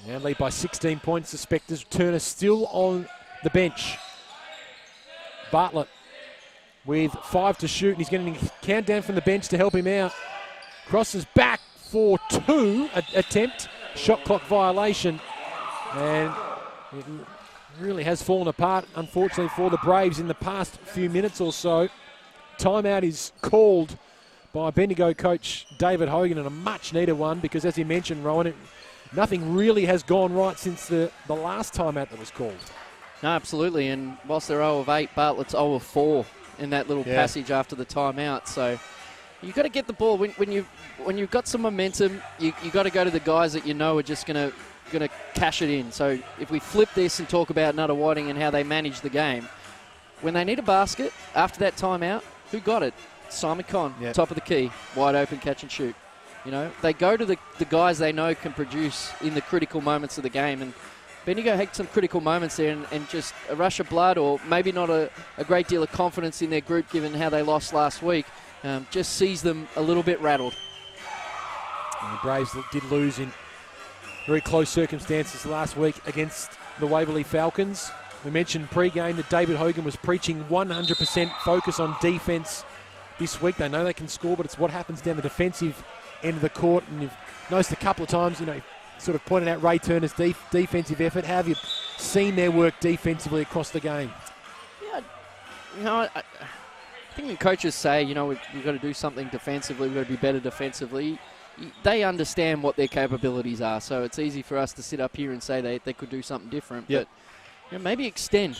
Now lead by 16 points, the Spectres. Turner still on the bench. Bartlett with 5 to shoot, and he's getting a countdown from the bench to help him out. Crosses back for 2 attempt, shot clock violation. And it really has fallen apart, unfortunately, for the Braves in the past few minutes or so. Timeout is called by Bendigo coach David Hogan, and a much-needed one because, as you mentioned, Rowan, nothing really has gone right since the last timeout that was called. No, absolutely, and whilst they're 0 of 8, Bartlett's 0 of 4 in that little passage after the timeout. So you've got to get the ball. When you've got some momentum, you got to go to the guys that you know are just going to cash it in. So if we flip this and talk about Nunawading and how they manage the game, when they need a basket after that timeout, who got it? Simon Conn, top of the key, wide open, catch and shoot. You know, they go to the guys they know can produce in the critical moments of the game. And Bendigo had some critical moments there, and just a rush of blood, or maybe not a great deal of confidence in their group given how they lost last week, just sees them a little bit rattled. And the Braves did lose in very close circumstances last week against the Waverley Falcons. We mentioned pre-game that David Hogan was preaching 100% focus on defence this week. They know they can score, but it's what happens down the defensive end of the court. And you've noticed a couple of times, sort of pointed out Ray Turner's defensive effort. How have you seen their work defensively across the game? Yeah, I think when coaches say, we've got to do something defensively, we've got to be better defensively, they understand what their capabilities are. So it's easy for us to sit up here and say they could do something different. Yep. But maybe extend,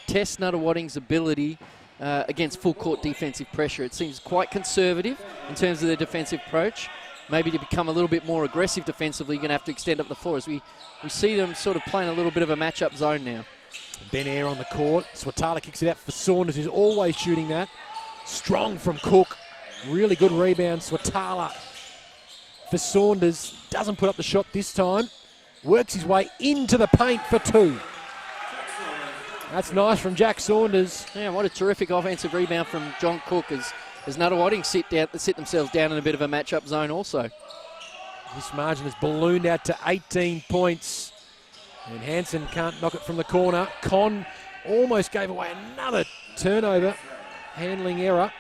test Nunawading's ability against full court defensive pressure. It seems quite conservative in terms of their defensive approach. Maybe to become a little bit more aggressive defensively, you're going to have to extend up the floor as we see them sort of playing a little bit of a matchup zone now. Ben Air on the court. Swatala kicks it out for Saunders, who's always shooting that. Strong from Cook. Really good rebound. Swatala for Saunders. Doesn't put up the shot this time. Works his way into the paint for 2. That's nice from Jack Saunders. Yeah, what a terrific offensive rebound from John Cook as Nunawading sit themselves down in a bit of a matchup zone also. This margin has ballooned out to 18 points. And Hansen can't knock it from the corner. Conn almost gave away another turnover. Handling error.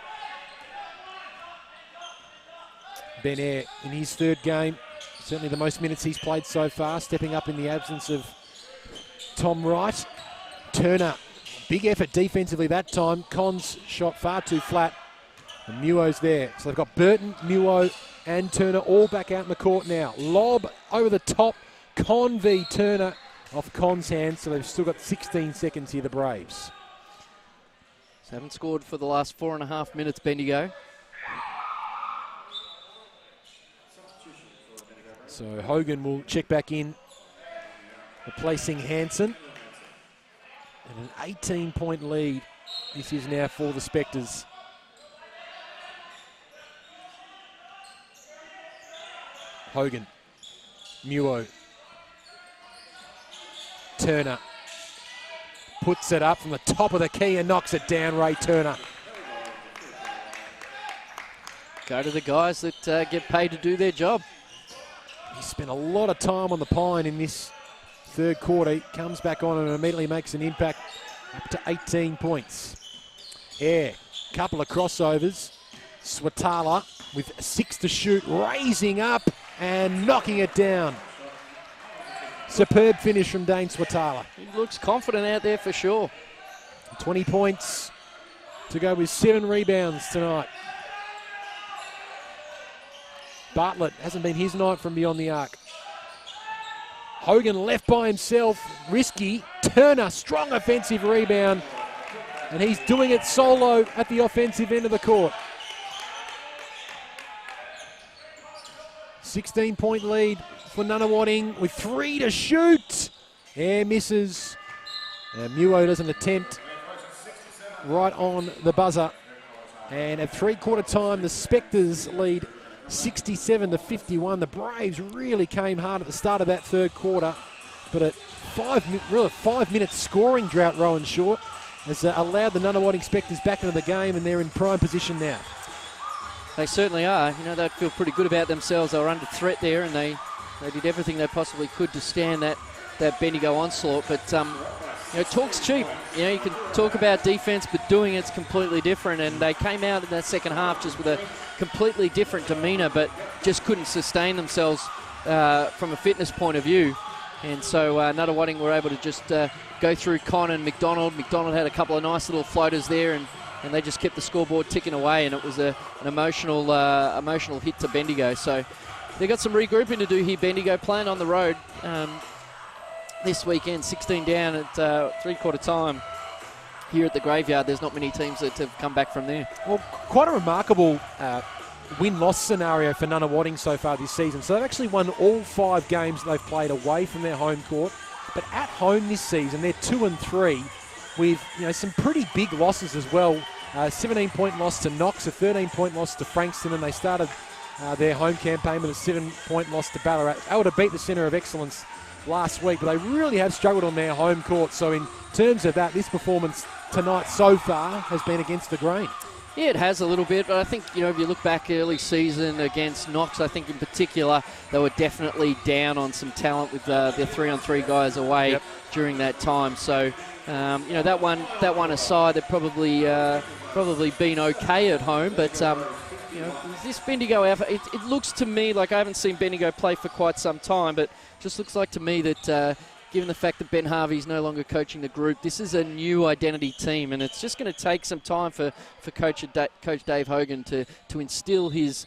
Ben Air in his third game. Certainly the most minutes he's played so far. Stepping up in the absence of Tom Wright. Turner, big effort defensively that time. Conn's shot far too flat. And Muo's there. So they've got Burton, Muo and Turner all back out in the court now. Lob over the top. Conn v Turner off Conn's hands. So they've still got 16 seconds here, the Braves. So haven't scored for the last 4.5 minutes, Bendigo. So Hogan will check back in, replacing Hansen. And an 18-point lead this is now for the Spectres. Hogan, Muo, Turner puts it up from the top of the key and knocks it down. Ray Turner. Go to the guys that get paid to do their job. He spent a lot of time on the pine in this third quarter. He comes back on and immediately makes an impact, up to 18 points. Air, couple of crossovers. Swatala with 6 to shoot, raising up and knocking it down. Superb finish from Dane Swatala. He looks confident out there for sure. 20 points to go with 7 rebounds tonight. Bartlett hasn't been his night from beyond the arc. Hogan left by himself, risky. Turner, strong offensive rebound. And he's doing it solo at the offensive end of the court. 16-point lead for Nunawading with 3 to shoot. Air misses. And Muo doesn't attempt. Right on the buzzer. And at three-quarter time, the Spectres lead 67 to 51. The Braves really came hard at the start of that third quarter. But a 5-minute scoring drought, Rowan Short, has allowed the Nunawading Spectres back into the game, and they're in prime position now. They certainly are. They feel pretty good about themselves. They were under threat there, and they did everything they possibly could to stand that Bendigo onslaught. But talk's cheap. You can talk about defense, but doing it's completely different. And they came out in that second half just with a completely different demeanor, but just couldn't sustain themselves from a fitness point of view. And so Nunawading were able to just go through Con and McDonald. McDonald had a couple of nice little floaters there, and they just kept the scoreboard ticking away, and it was an emotional hit to Bendigo. So they've got some regrouping to do here, Bendigo, playing on the road this weekend, 16 down at three-quarter time here at the Graveyard. There's not many teams that have come back from there. Well, quite a remarkable win-loss scenario for Nunawading so far this season. So they've actually won all 5 games they've played away from their home court. But at home this season, they're 2-3 with some pretty big losses as well. 17-point loss to Knox, a 13-point loss to Frankston, and they started their home campaign with a 7-point loss to Ballarat. Able to beat the Centre of Excellence last week, but they really have struggled on their home court. So in terms of that, this performance tonight so far has been against the grain. Yeah, it has a little bit, but I think, if you look back early season against Knox, I think in particular they were definitely down on some talent with their 3-on-3 guys away during that time. So, that one aside, they've probably been okay at home, but this Bendigo outfit, it looks to me like I haven't seen Bendigo play for quite some time, but just looks like to me that given the fact that Ben Harvey's no longer coaching the group, this is a new identity team, and it's just going to take some time for Coach Dave Hogan to instill his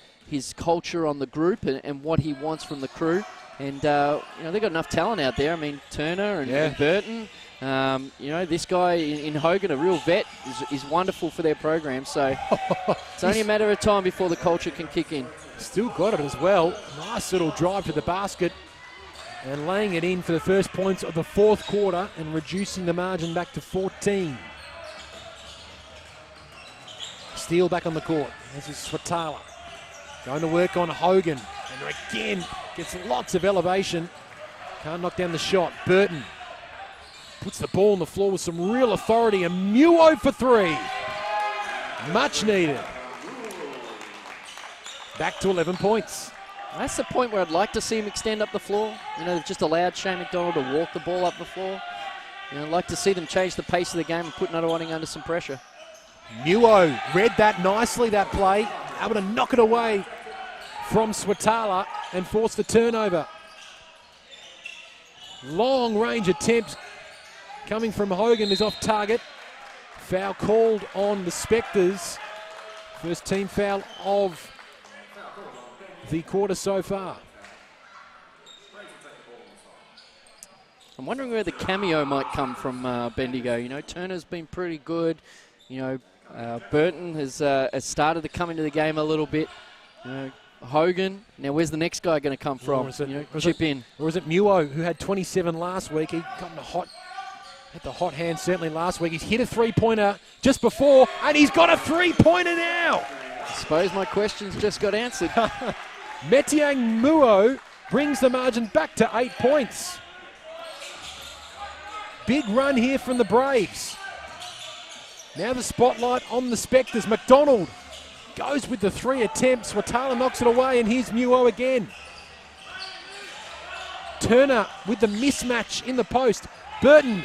culture on the group and what he wants from the crew. And they've got enough talent out there. I mean, Turner and Burton. This guy in Hogan, a real vet, is wonderful for their program. So it's only a matter of time before the culture can kick in. Still got it as well. Nice little drive to the basket. And laying it in for the first points of the fourth quarter and reducing the margin back to 14. Steele back on the court. This is Swatala. Going to work on Hogan. And again, gets lots of elevation. Can't knock down the shot. Burton puts the ball on the floor with some real authority. And Muo for 3. Much needed. Back to 11 points. That's the point where I'd like to see him extend up the floor. They've just allowed Shane McDonald to walk the ball up the floor. I'd like to see them change the pace of the game and put Nunawading under some pressure. Muo read that nicely, that play. Able to knock it away from Swatala and force the turnover. Long range attempt coming from Hogan is off target. Foul called on the Spectres. First team foul of the quarter so far. I'm wondering where the cameo might come from Bendigo. Turner's been pretty good. Burton has started to come into the game a little bit. Hogan. Now, where's the next guy going to come from? Chip in. Or is it Muo, who had 27 last week? He got had the hot hand certainly last week. He's hit a three-pointer just before, and he's got a three-pointer now. I suppose my questions just got answered. Metiang Muo brings the margin back to 8 points. Big run here from the Braves. Now the spotlight on the Spectres. McDonald goes with the 3 attempts. Watala knocks it away, and here's Muo again. Turner with the mismatch in the post. Burton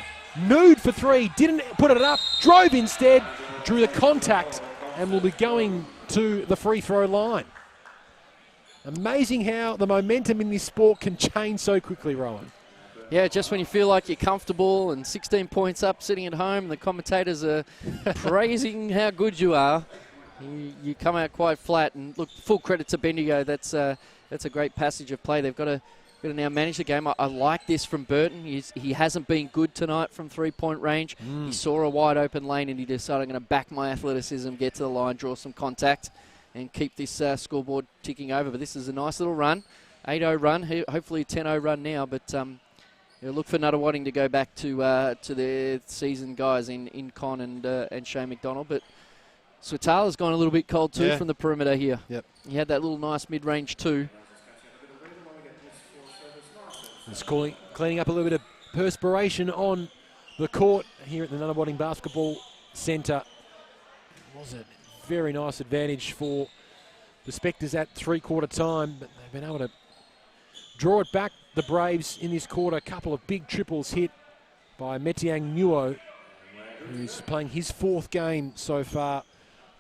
nude for 3, didn't put it up, drove instead, drew the contact, and will be going to the free throw line. Amazing how the momentum in this sport can change so quickly, Rowan. Yeah, just when you feel like you're comfortable and 16 points up sitting at home, the commentators are praising how good you are. You come out quite flat, and look, full credit to Bendigo. That's a great passage of play. They've got to now manage the game. I like this from Burton. He hasn't been good tonight from three-point range. He saw a wide open lane and he decided, I'm going to back my athleticism, get to the line, draw some contact, and keep this scoreboard ticking over. But this is a nice little run, 8-0 run, hopefully a 10-0 run now. But look for Nunawading to go back to their seasoned guys in Con and Shane McDonald. But Swatala's gone a little bit cold too from the perimeter here. Yep. He had that little nice mid-range too. Just cleaning up a little bit of perspiration on the court here at the Nunawading Basketball Centre. It was a very nice advantage for the Spectres at three-quarter time, but they've been able to draw it back, the Braves, in this quarter. A couple of big triples hit by Metiang Muo, who's playing his 4th game so far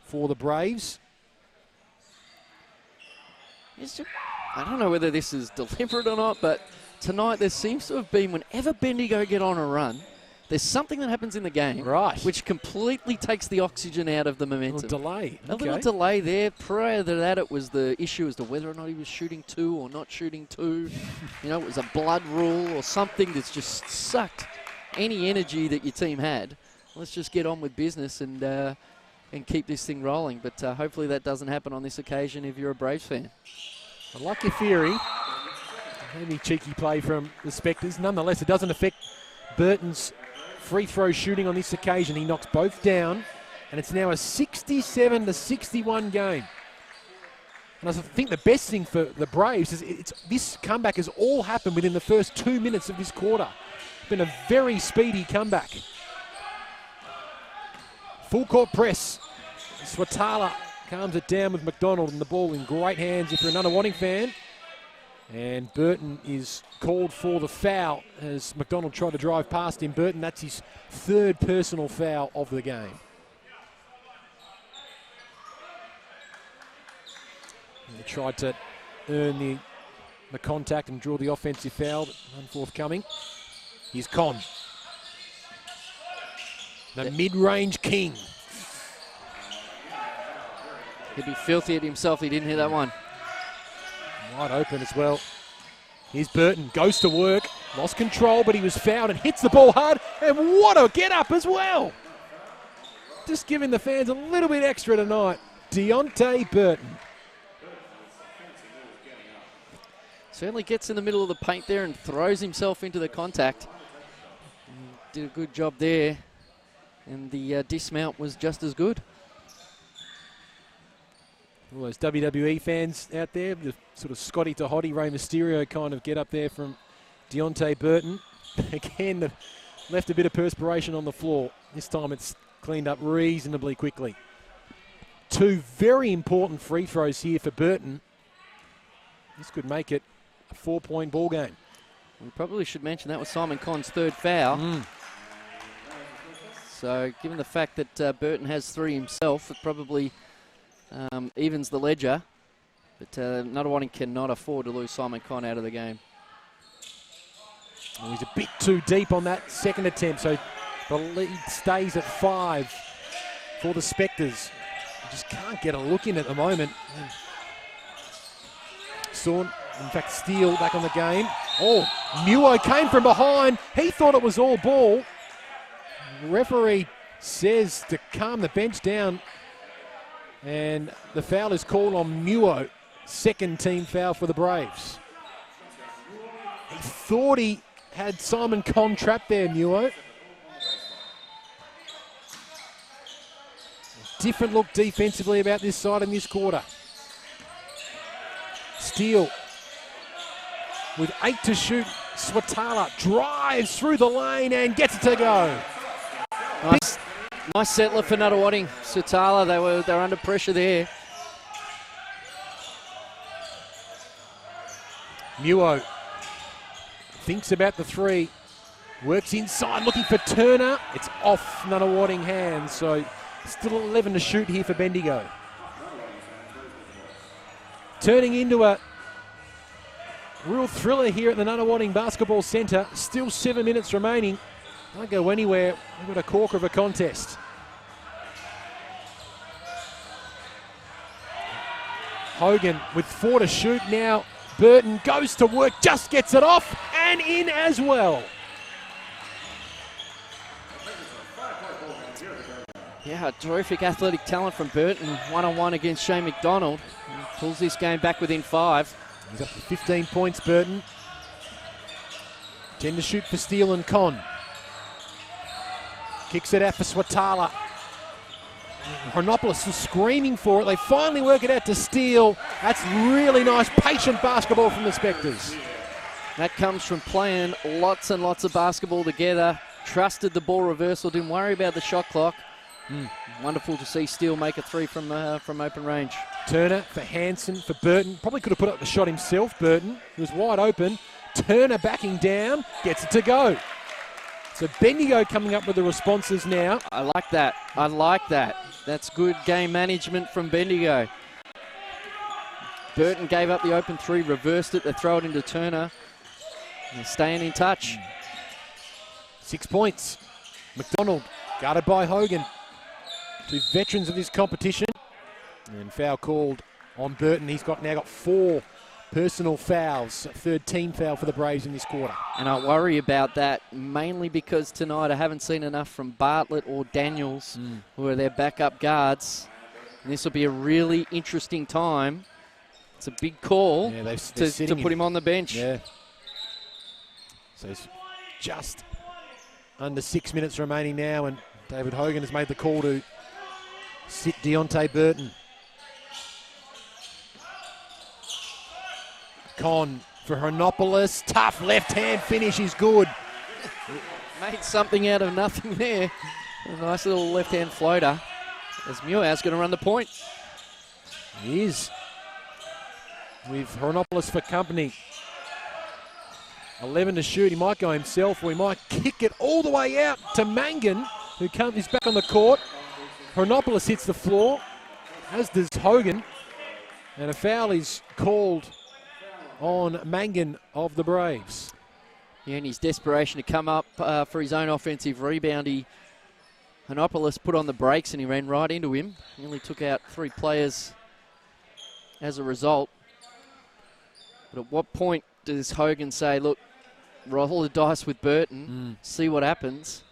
for the Braves. I don't know whether this is deliberate or not, but tonight there seems to have been, whenever Bendigo get on a run, there's something that happens in the game, right, which completely takes the oxygen out of the momentum. A little delay. A little delay there. Prior to that, it was the issue as to whether or not he was shooting 2 or not shooting 2. You know, it was a blood rule or something that's just sucked any energy that your team had. Let's just get on with business and keep this thing rolling. But hopefully that doesn't happen on this occasion if you're a Braves fan. I like your theory. Maybe cheeky play from the Spectres. Nonetheless, it doesn't affect Burton's free throw shooting on this occasion. He knocks both down, and it's now a 67-61 game. And I think the best thing for the Braves is this comeback has all happened within the first 2 minutes of this quarter. It's been a very speedy comeback. Full court press. Swatala calms it down with McDonald, and the ball in great hands if you're a Nunawading fan. And Burton is called for the foul as McDonald tried to drive past him. Burton, that's his 3rd personal foul of the game. And he tried to earn the contact and draw the offensive foul, but unforthcoming. Here's Con. The mid-range king. He'd be filthy at himself if he didn't hit that one. Wide open as well. Here's Burton, goes to work, lost control, but he was fouled and hits the ball hard, and what a get up as well. Just giving the fans a little bit extra tonight. Deontay Burton. Certainly gets in the middle of the paint there and throws himself into the contact. Did a good job there, and the dismount was just as good. All those WWE fans out there, the sort of Scotty to Hottie, Rey Mysterio kind of get up there from Deontay Burton. Again, left a bit of perspiration on the floor. This time it's cleaned up reasonably quickly. 2 very important free throws here for Burton. This could make it a 4-point ball game. We probably should mention that was Simon Con's 3rd foul. So given the fact that Burton has 3 himself, it probably evens the ledger, but Nunawading cannot afford to lose Simon Con out of the game. Well, he's a bit too deep on that second attempt, so the lead stays at 5 for the Spectres. Just can't get a look in at the moment. Sawn, in fact, Steele back on the game. Oh, Muo came from behind. He thought it was all ball. The referee says to calm the bench down. And the foul is called on Muo. 2nd team foul for the Braves. He thought he had Simon Con trapped there, Muo. Different look defensively about this side in this quarter. Steele with 8 to shoot. Swatala drives through the lane and gets it to go. Nice settler for Nunawading. Swatala, they're under pressure there. Muo thinks about the 3. Works inside, looking for Turner. It's off Nunawading hands, so still 11 to shoot here for Bendigo. Turning into a real thriller here at the Nunawading Basketball Centre. Still 7 minutes remaining. Don't go anywhere. We've got a corker of a contest. Hogan with 4 to shoot now. Burton goes to work, just gets it off and in as well. Yeah, terrific athletic talent from Burton. 1-on-1 against Shane McDonald. He pulls this game back within 5. He's up to 15 points, Burton. 10 to shoot for Steele and Con. Kicks it out for Swatala. Chronopoulos was screaming for it. They finally work it out to Steele. That's really nice, patient basketball from the Spectres. That comes from playing lots and lots of basketball together. Trusted the ball reversal, didn't worry about the shot clock. Wonderful to see Steele make a 3 from open range. Turner for Hansen, for Burton. Probably could have put up the shot himself, Burton. He was wide open. Turner backing down, gets it to go. So Bendigo coming up with the responses now. I like that. I like that. That's good game management from Bendigo. Burton gave up the open three, reversed it, they throw it into Turner. And they're staying in touch. 6 points. McDonald guarded by Hogan. Two veterans of this competition. And foul called on Burton. He's now got 4 personal fouls. Third team foul for the Braves in this quarter. And I worry about that mainly because tonight I haven't seen enough from Bartlett or Daniels, who are their backup guards. And this will be a really interesting time. It's a big call to put him on the bench. Yeah. So it's just under 6 minutes remaining now, and David Hogan has made the call to sit Deontay Burton. Con for Hronopoulos. Tough left-hand finish is good. Made something out of nothing there. A nice little left-hand floater. As Muir's going to run the point. He is. With Hronopoulos for company. 11 to shoot. He might go himself, or he might kick it all the way out to Mangan, who is back on the court. Hronopoulos hits the floor, as does Hogan. And a foul is called on Mangan of the Braves. Yeah, and his desperation to come up for his own offensive rebound. Hronopoulos put on the brakes and he ran right into him. He only took out 3 players as a result. But at what point does Hogan say, look, roll the dice with Burton, see what happens?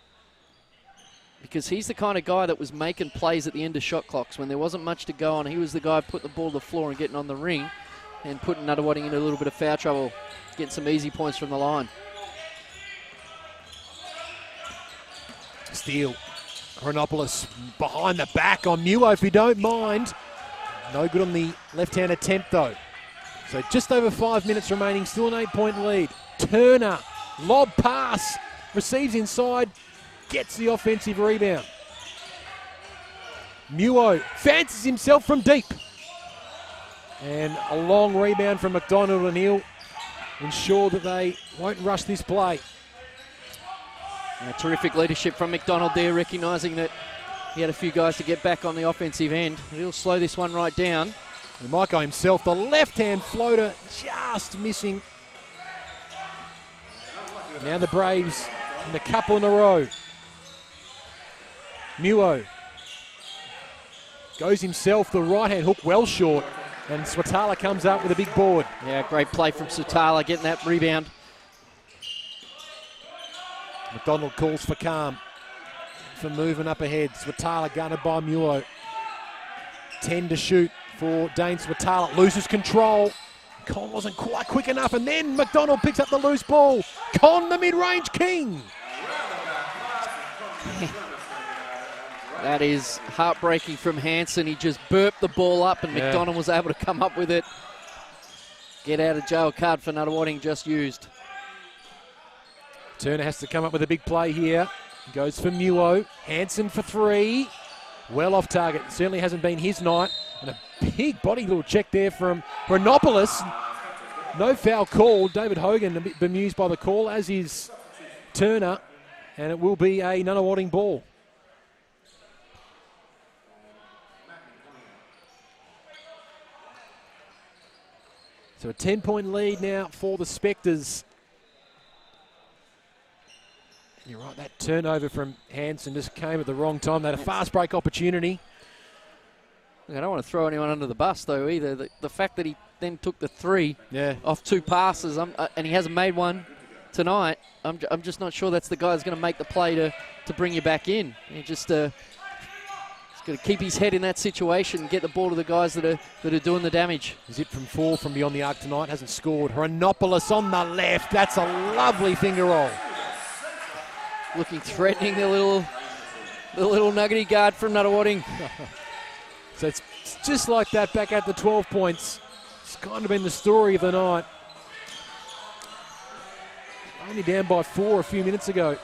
Because he's the kind of guy that was making plays at the end of shot clocks when there wasn't much to go on. He was the guy putting the ball to the floor and getting on the ring and putting Nunawading into a little bit of foul trouble, getting some easy points from the line. Steele. Hronopoulos behind the back on Muo, if you don't mind. No good on the left-hand attempt, though. So just over 5 minutes remaining, still an 8-point lead. Turner, lob pass, receives inside, gets the offensive rebound. Muo fancies himself from deep. And a long rebound from McDonald, and he'll ensure that they won't rush this play. Terrific leadership from McDonald there, recognising that he had a few guys to get back on the offensive end. He'll slow this one right down. And might go himself. The left-hand floater just missing. Now the Braves in a couple in a row. Muo goes himself, the right-hand hook well short. And Swatala comes up with a big board. Yeah, great play from Swatala getting that rebound. McDonald calls for calm, for moving up ahead. Swatala gunned by Muo. 10 to shoot for Dane Swatala. Loses control. Con wasn't quite quick enough, and then McDonald picks up the loose ball. Con, the mid-range king. That is heartbreaking from Hansen. He just burped the ball up, and McDonald was able to come up with it. Get out of jail card for Nunawading just used. Turner has to come up with a big play here. Goes for Muo. Hansen for 3. Well off target. Certainly hasn't been his night. And a big body little check there from Hronopoulos. No foul call. David Hogan a bit bemused by the call, as is Turner. And it will be a Nunawading ball. So a 10-point lead now for the Spectres. You're right, that turnover from Hansen just came at the wrong time. They had a fast break opportunity. I don't want to throw anyone under the bus, though, either. The fact that he then took the 3 off 2 passes, and he hasn't made one tonight, I'm just not sure that's the guy that's going to make the play to bring you back in. He just he's got to keep his head in that situation and get the ball to the guys that are doing the damage. Zip from 4 from beyond the arc tonight, hasn't scored. Hronopoulos on the left. That's a lovely finger roll. Looking threatening, the little nuggety guard from Nunawading. So it's just like that back at the 12 points. It's kind of been the story of the night. Only down by 4 a few minutes ago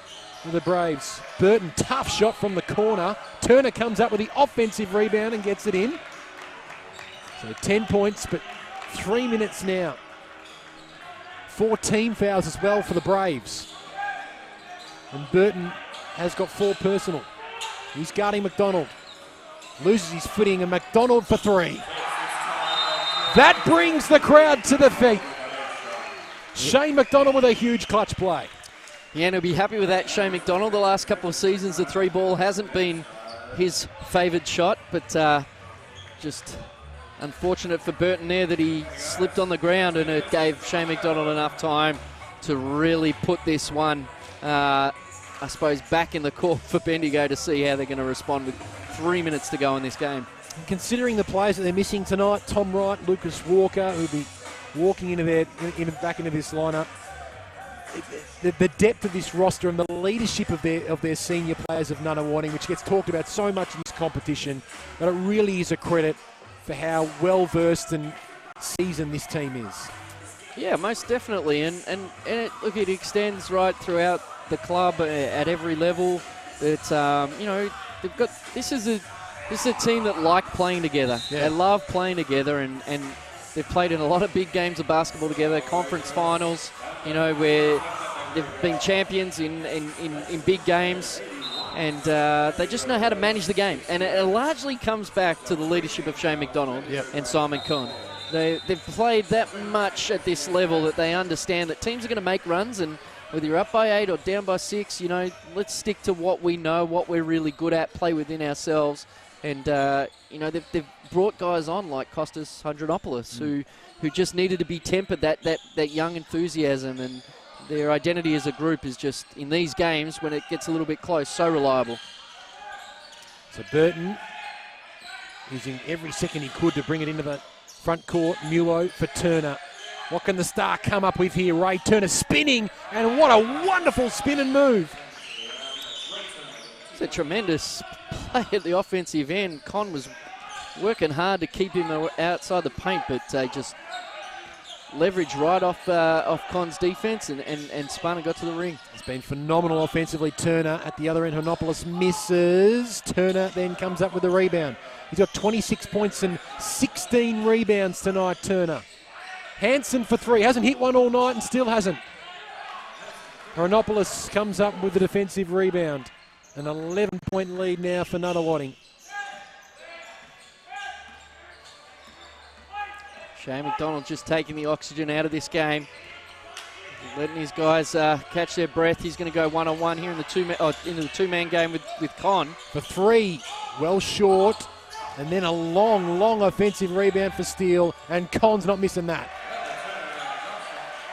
for the Braves. Burton, tough shot from the corner. Turner comes up with the offensive rebound and gets it in. So 10 points, but 3 minutes now. 4 team fouls as well for the Braves. And Burton has got 4 personal. He's guarding McDonald. Loses his footing, and McDonald for 3. That brings the crowd to the feet. Shane McDonald with a huge clutch play. Yeah, and he'll be happy with that, Shane McDonald. The last couple of seasons, the 3-ball hasn't been his favoured shot, but just unfortunate for Burton there that he slipped on the ground, and it gave Shane McDonald enough time to really put this one, I suppose, back in the court for Bendigo to see how they're going to respond with 3 minutes to go in this game. Considering the players that they're missing tonight, Tom Wright, Lucas Walker, who'll be walking into back into this lineup, the depth of this roster and the leadership of their senior players of Nunawading, which gets talked about so much in this competition, but it really is a credit for how well versed and seasoned this team is. Yeah, most definitely, and look, it extends right throughout the club at every level. That they've got this is a team that like playing together. Yeah. They love playing together, and they've played in a lot of big games of basketball together, conference finals, where they've been champions in big games, and they just know how to manage the game. And it largely comes back to the leadership of Shane McDonald and Simon Conn. They've played that much at this level that they understand that teams are going to make runs, and whether you're up by 8 or down by 6, let's stick to what we know, what we're really good at, play within ourselves. And, they've brought guys on like Kostas Handranopoulos, who just needed to be tempered, that young enthusiasm, and their identity as a group is just, in these games, when it gets a little bit close, so reliable. So Burton using every second he could to bring it into the front court. Mulo for Turner. What can the star come up with here? Ray Turner spinning, and what a wonderful spin and move. It's a tremendous play at the offensive end. Con was working hard to keep him outside the paint, but just leveraged right off Con's defense and spun and got to the ring. It's been phenomenal offensively. Turner at the other end. Handranopoulos misses. Turner then comes up with the rebound. He's got 26 points and 16 rebounds tonight, Turner. Hansen for 3. Hasn't hit one all night and still hasn't. Handranopoulos comes up with the defensive rebound. An 11-point lead now for Nunawading. Shane McDonald just taking the oxygen out of this game. Letting his guys catch their breath. He's going to go one-on-one here in the two-man game with Con. For 3, well short. And then a long offensive rebound for Steele. And Con's not missing that.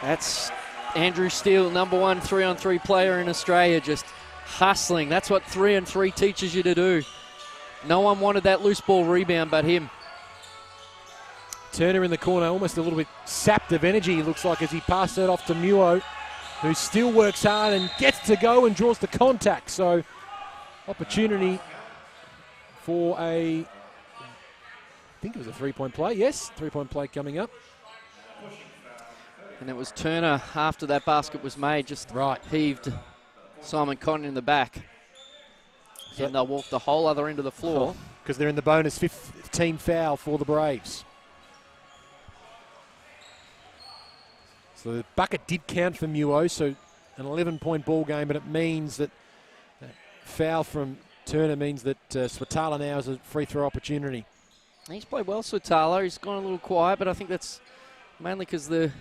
That's Andrew Steele, number 1 3-on-3 player in Australia, just hustling. That's what 3-on-3 teaches you to do. No one wanted that loose ball rebound but him. Turner in the corner, almost a little bit sapped of energy, looks like, as he passed it off to Muo, who still works hard and gets to go and draws the contact. So, opportunity for I think it was a 3-point play. Yes, 3-point play coming up. And it was Turner, after that basket was made, just heaved Simon Conn in the back. And they'll walk the whole other end of the floor. Because they're in the bonus 15 foul for the Braves. So the bucket did count for Muo, so an 11-point ball game, but it means that foul from Turner means that Swatala now has a free throw opportunity. He's played well, Swatala. He's gone a little quiet, but I think that's mainly because the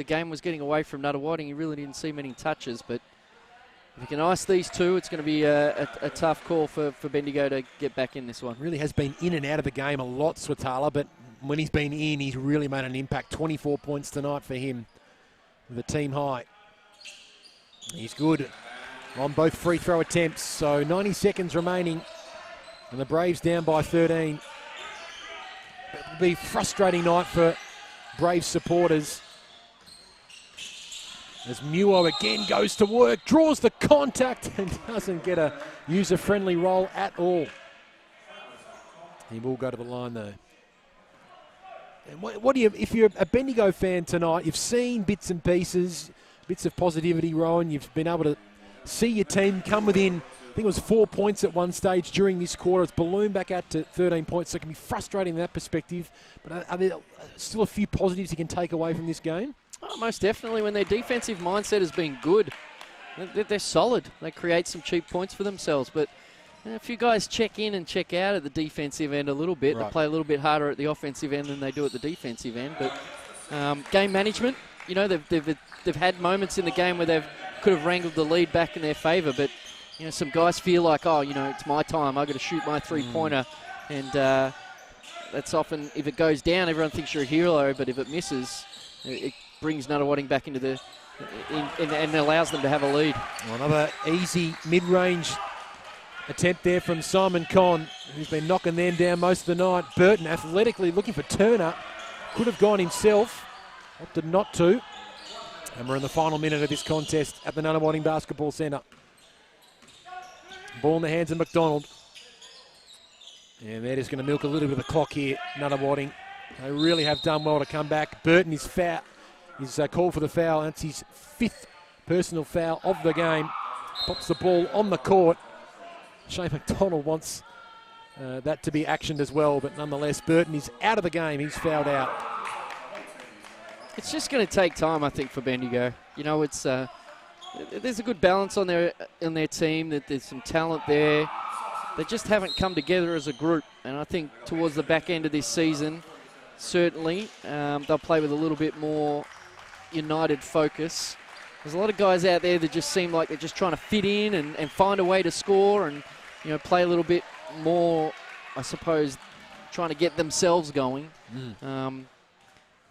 game was getting away from Nunawading. He really didn't see many touches, but if you can ice these two, it's going to be a tough call for Bendigo to get back in this one. Really has been in and out of the game a lot, Swatala, but when he's been in, he's really made an impact. 24 points tonight for him with a team high. He's good on both free throw attempts, so 90 seconds remaining, and the Braves down by 13. It'll be a frustrating night for Braves supporters, as Muo again goes to work, draws the contact and doesn't get a user-friendly roll at all. He will go to the line though. And what do you, if you're a Bendigo fan tonight, you've seen bits and pieces, bits of positivity, Rowan. You've been able to see your team come within, I think it was 4 points at one stage during this quarter. It's ballooned back out to 13 points, so it can be frustrating in that perspective. But are there still a few positives you can take away from this game? Oh, most definitely. When their defensive mindset has been good, they're solid. They create some cheap points for themselves. But A few guys check in and check out at the defensive end a little bit. Right. They play a little bit harder at the offensive end than they do at the defensive end. But game management, you know, they've had moments in the game where they could have wrangled the lead back in their favour. But, you know, some guys feel like, oh, you know, it's my time. I've got to shoot my three-pointer. And that's often, if it goes down, everyone thinks you're a hero. But if it misses, it brings Nunawading back into the and allows them to have a lead. Another easy mid-range attempt there from Simon Conn, who's been knocking them down most of the night. Burton athletically looking for Turner. Could have gone himself. Opted not to. And we're in the final minute of this contest at the Nunawading Basketball Centre. Ball in the hands of McDonald. And they're just going to milk a little bit of the clock here, Nunawading. They really have done well to come back. Burton is foul. He's called for the foul. That's his 5th personal foul of the game. Pops the ball on the court. Shane McDonald wants that to be actioned as well, but nonetheless, Burton is out of the game. He's fouled out. It's just going to take time, I think, for Bendigo. You know, it's there's a good balance on their team. That there's some talent there. They just haven't come together as a group, and I think towards the back end of this season, certainly they'll play with a little bit more united focus. There's a lot of guys out there that just seem like they're just trying to fit in and find a way to score and, you know, play a little bit more, I suppose, trying to get themselves going. And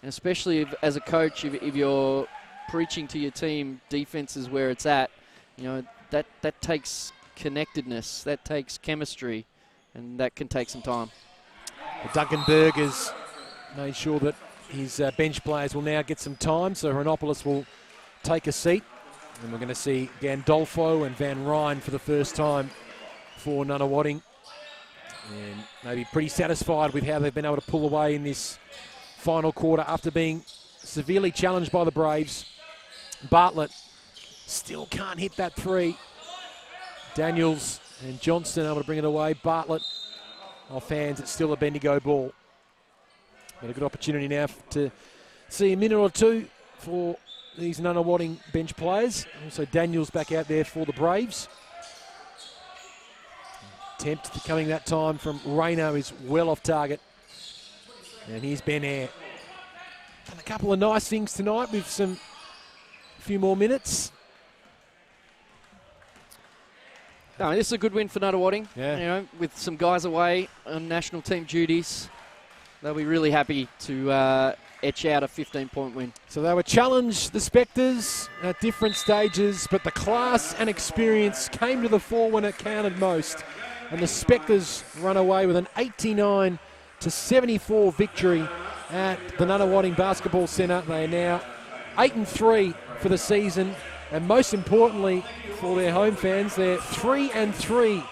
especially if, as a coach, if you're preaching to your team defense is where it's at, you know, that takes connectedness, that takes chemistry, and that can take some time. Duncan Berg has made sure that his bench players will now get some time, so Renopoulos will take a seat. And we're going to see Gandolfo and Van Ryn for the first time for Nunawading. And maybe pretty satisfied with how they've been able to pull away in this final quarter after being severely challenged by the Braves. Bartlett still can't hit that three. Daniels and Johnston able to bring it away. Bartlett off hands. It's still a Bendigo ball. But a good opportunity now to see a minute or two for these Nunawading bench players. Also Daniels back out there for the Braves. Attempt coming that time from Rayno is well off target. And here's Ben Eyre. Done a couple of nice things tonight with a few more minutes. No, this is a good win for Nunawading. Yeah. You know, with some guys away on national team duties, they'll be really happy to etch out a 15-point win. So they were challenged, the Spectres, at different stages, but the class and experience came to the fore when it counted most. And the Spectres run away with an 89-74 victory at the Nunawading Basketball Centre. They are now 8-3 for the season, and most importantly for their home fans, they're 3-3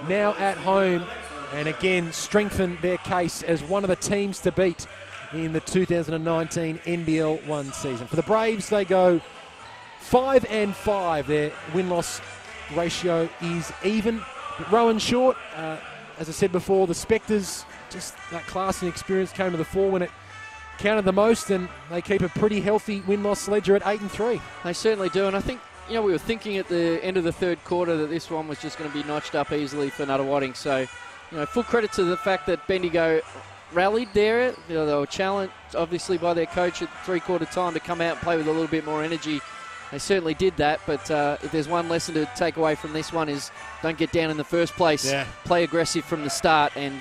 now at home, and again strengthen their case as one of the teams to beat in the 2019 NBL1 season. For the Braves, they go 5-5. Their win-loss ratio is even. But Rowan Short, as I said before, the Spectres, just that class and experience came to the fore when it counted the most, and they keep a pretty healthy win-loss ledger at 8-3. They certainly do, and I think, you know, we were thinking at the end of the third quarter that this one was just going to be notched up easily for Nunawading. So, you know, full credit to the fact that Bendigo rallied there. You know, they were challenged, obviously, by their coach at three-quarter time to come out and play with a little bit more energy. They certainly did that, but if there's one lesson to take away from this one is don't get down in the first place. Yeah. Play aggressive from the start, and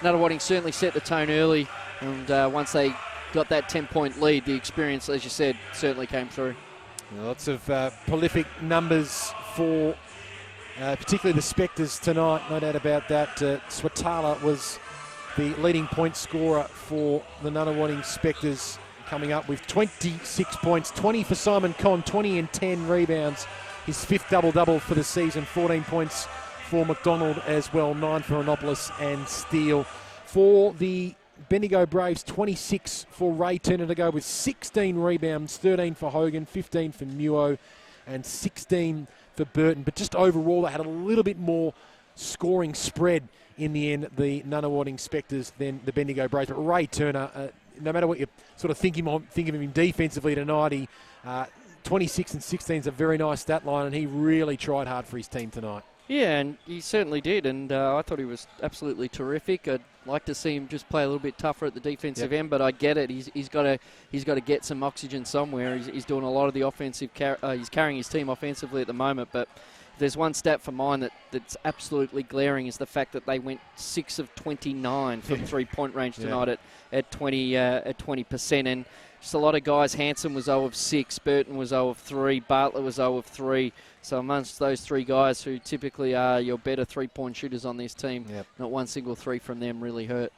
Nunawading certainly set the tone early, and once they got that 10-point lead, the experience, as you said, certainly came through. Lots of prolific numbers for particularly the Spectres tonight, no doubt about that. Swatala was the leading point scorer for the Nunawading Spectres, coming up with 26 points, 20 for Simon Conn, 20 and 10 rebounds. His 5th double-double for the season, 14 points for McDonald as well, 9 for Renopoulos and Steele. For the Bendigo Braves, 26 for Ray Turner to go with 16 rebounds, 13 for Hogan, 15 for Muo and 16 for Burton. But just overall, they had a little bit more scoring spread in the end, the Nunawading Spectres, than the Bendigo Braves. But Ray Turner, no matter what you sort of think of him defensively tonight, he 26 and 16 is a very nice stat line, and he really tried hard for his team tonight. Yeah, and he certainly did, and I thought he was absolutely terrific. I'd like to see him just play a little bit tougher at the defensive end, but I get it. He's got to get some oxygen somewhere. He's doing a lot of the offensive. He's carrying his team offensively at the moment, but if there's one stat for mine that's absolutely glaring is the fact that they went 6 of 29 from three-point range tonight at 20%, and just a lot of guys. Hanson was 0 of 6, Burton was 0 of 3, Bartlett was 0 of 3. So amongst those three guys who typically are your better three-point shooters on this team, not one single three from them really hurt.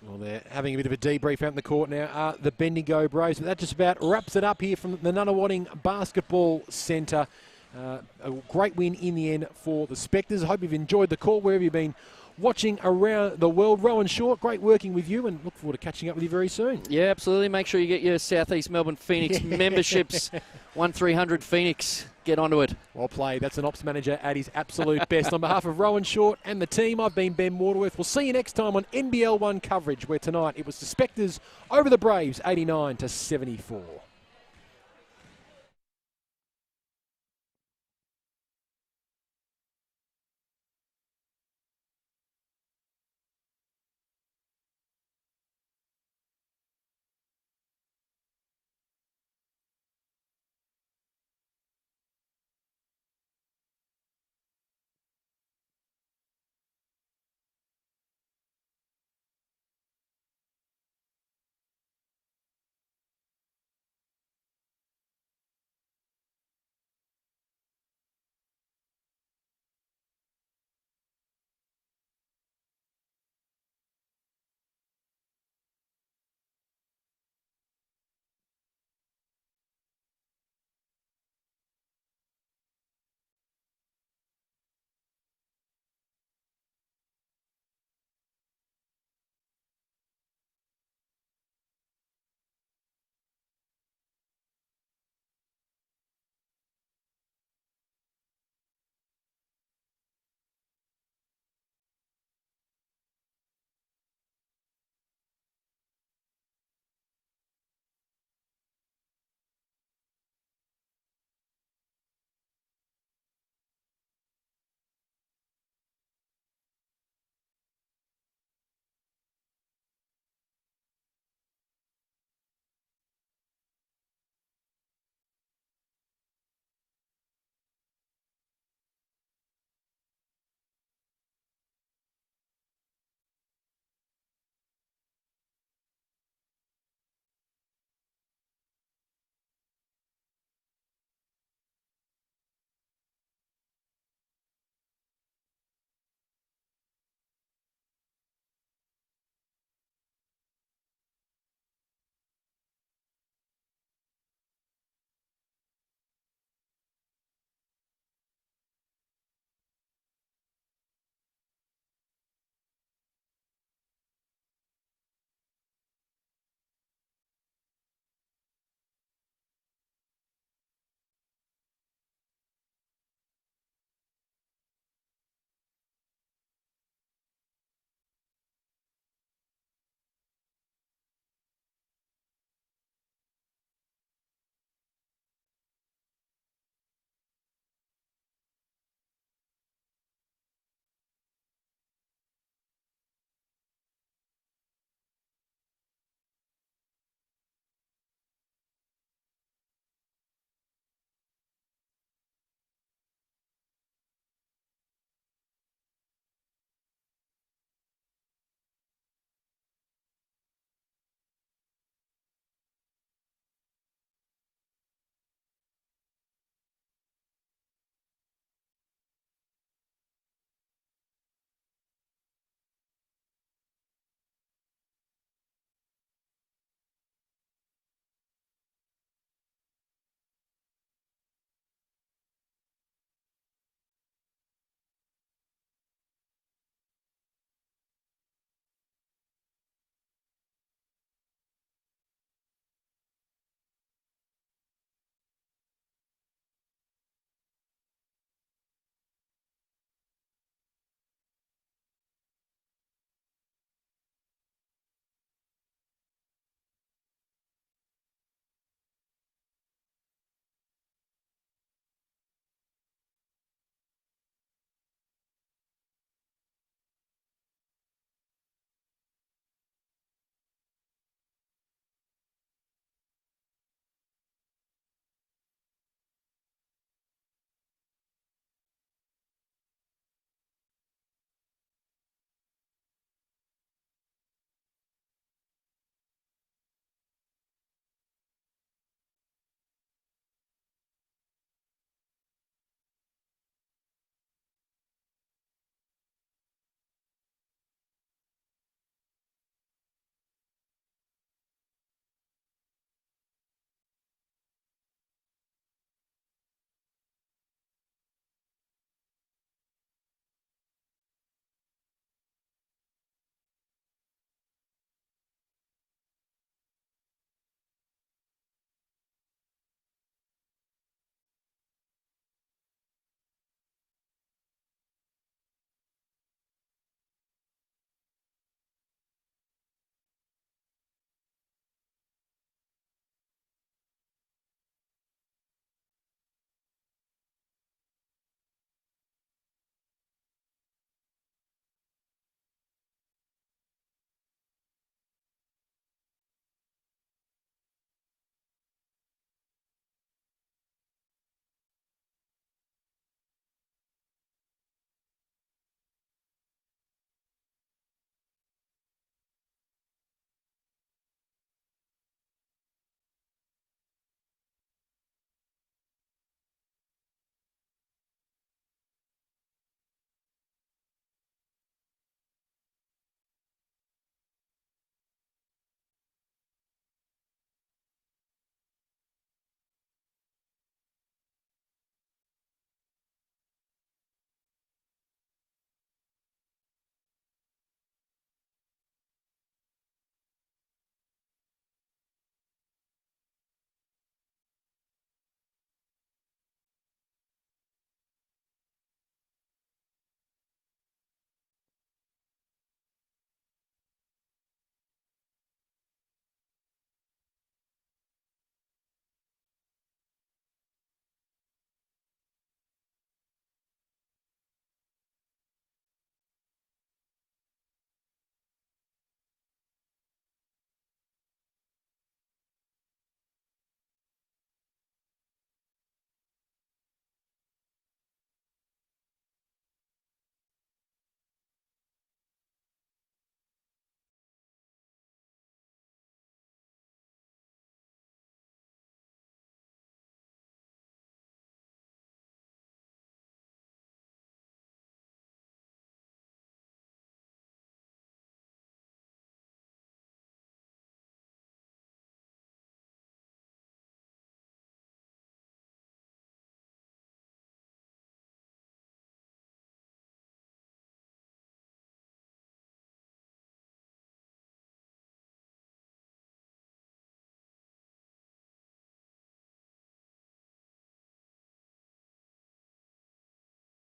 Well, they're having a bit of a debrief out in the court now, the Bendigo Braves. But that just about wraps it up here from the Nunawading Basketball Centre. A great win in the end for the Spectres. I hope you've enjoyed the call wherever you've been watching around the world. Rowan Short, great working with you, and look forward to catching up with you very soon. Yeah, absolutely. Make sure you get your South East Melbourne Phoenix memberships. 1300 Phoenix. Get onto it. Well played. That's an ops manager at his absolute best. On behalf of Rowan Short and the team, I've been Ben Waterworth. We'll see you next time on NBL1 coverage, where tonight it was the Spectres over the Braves, 89-74.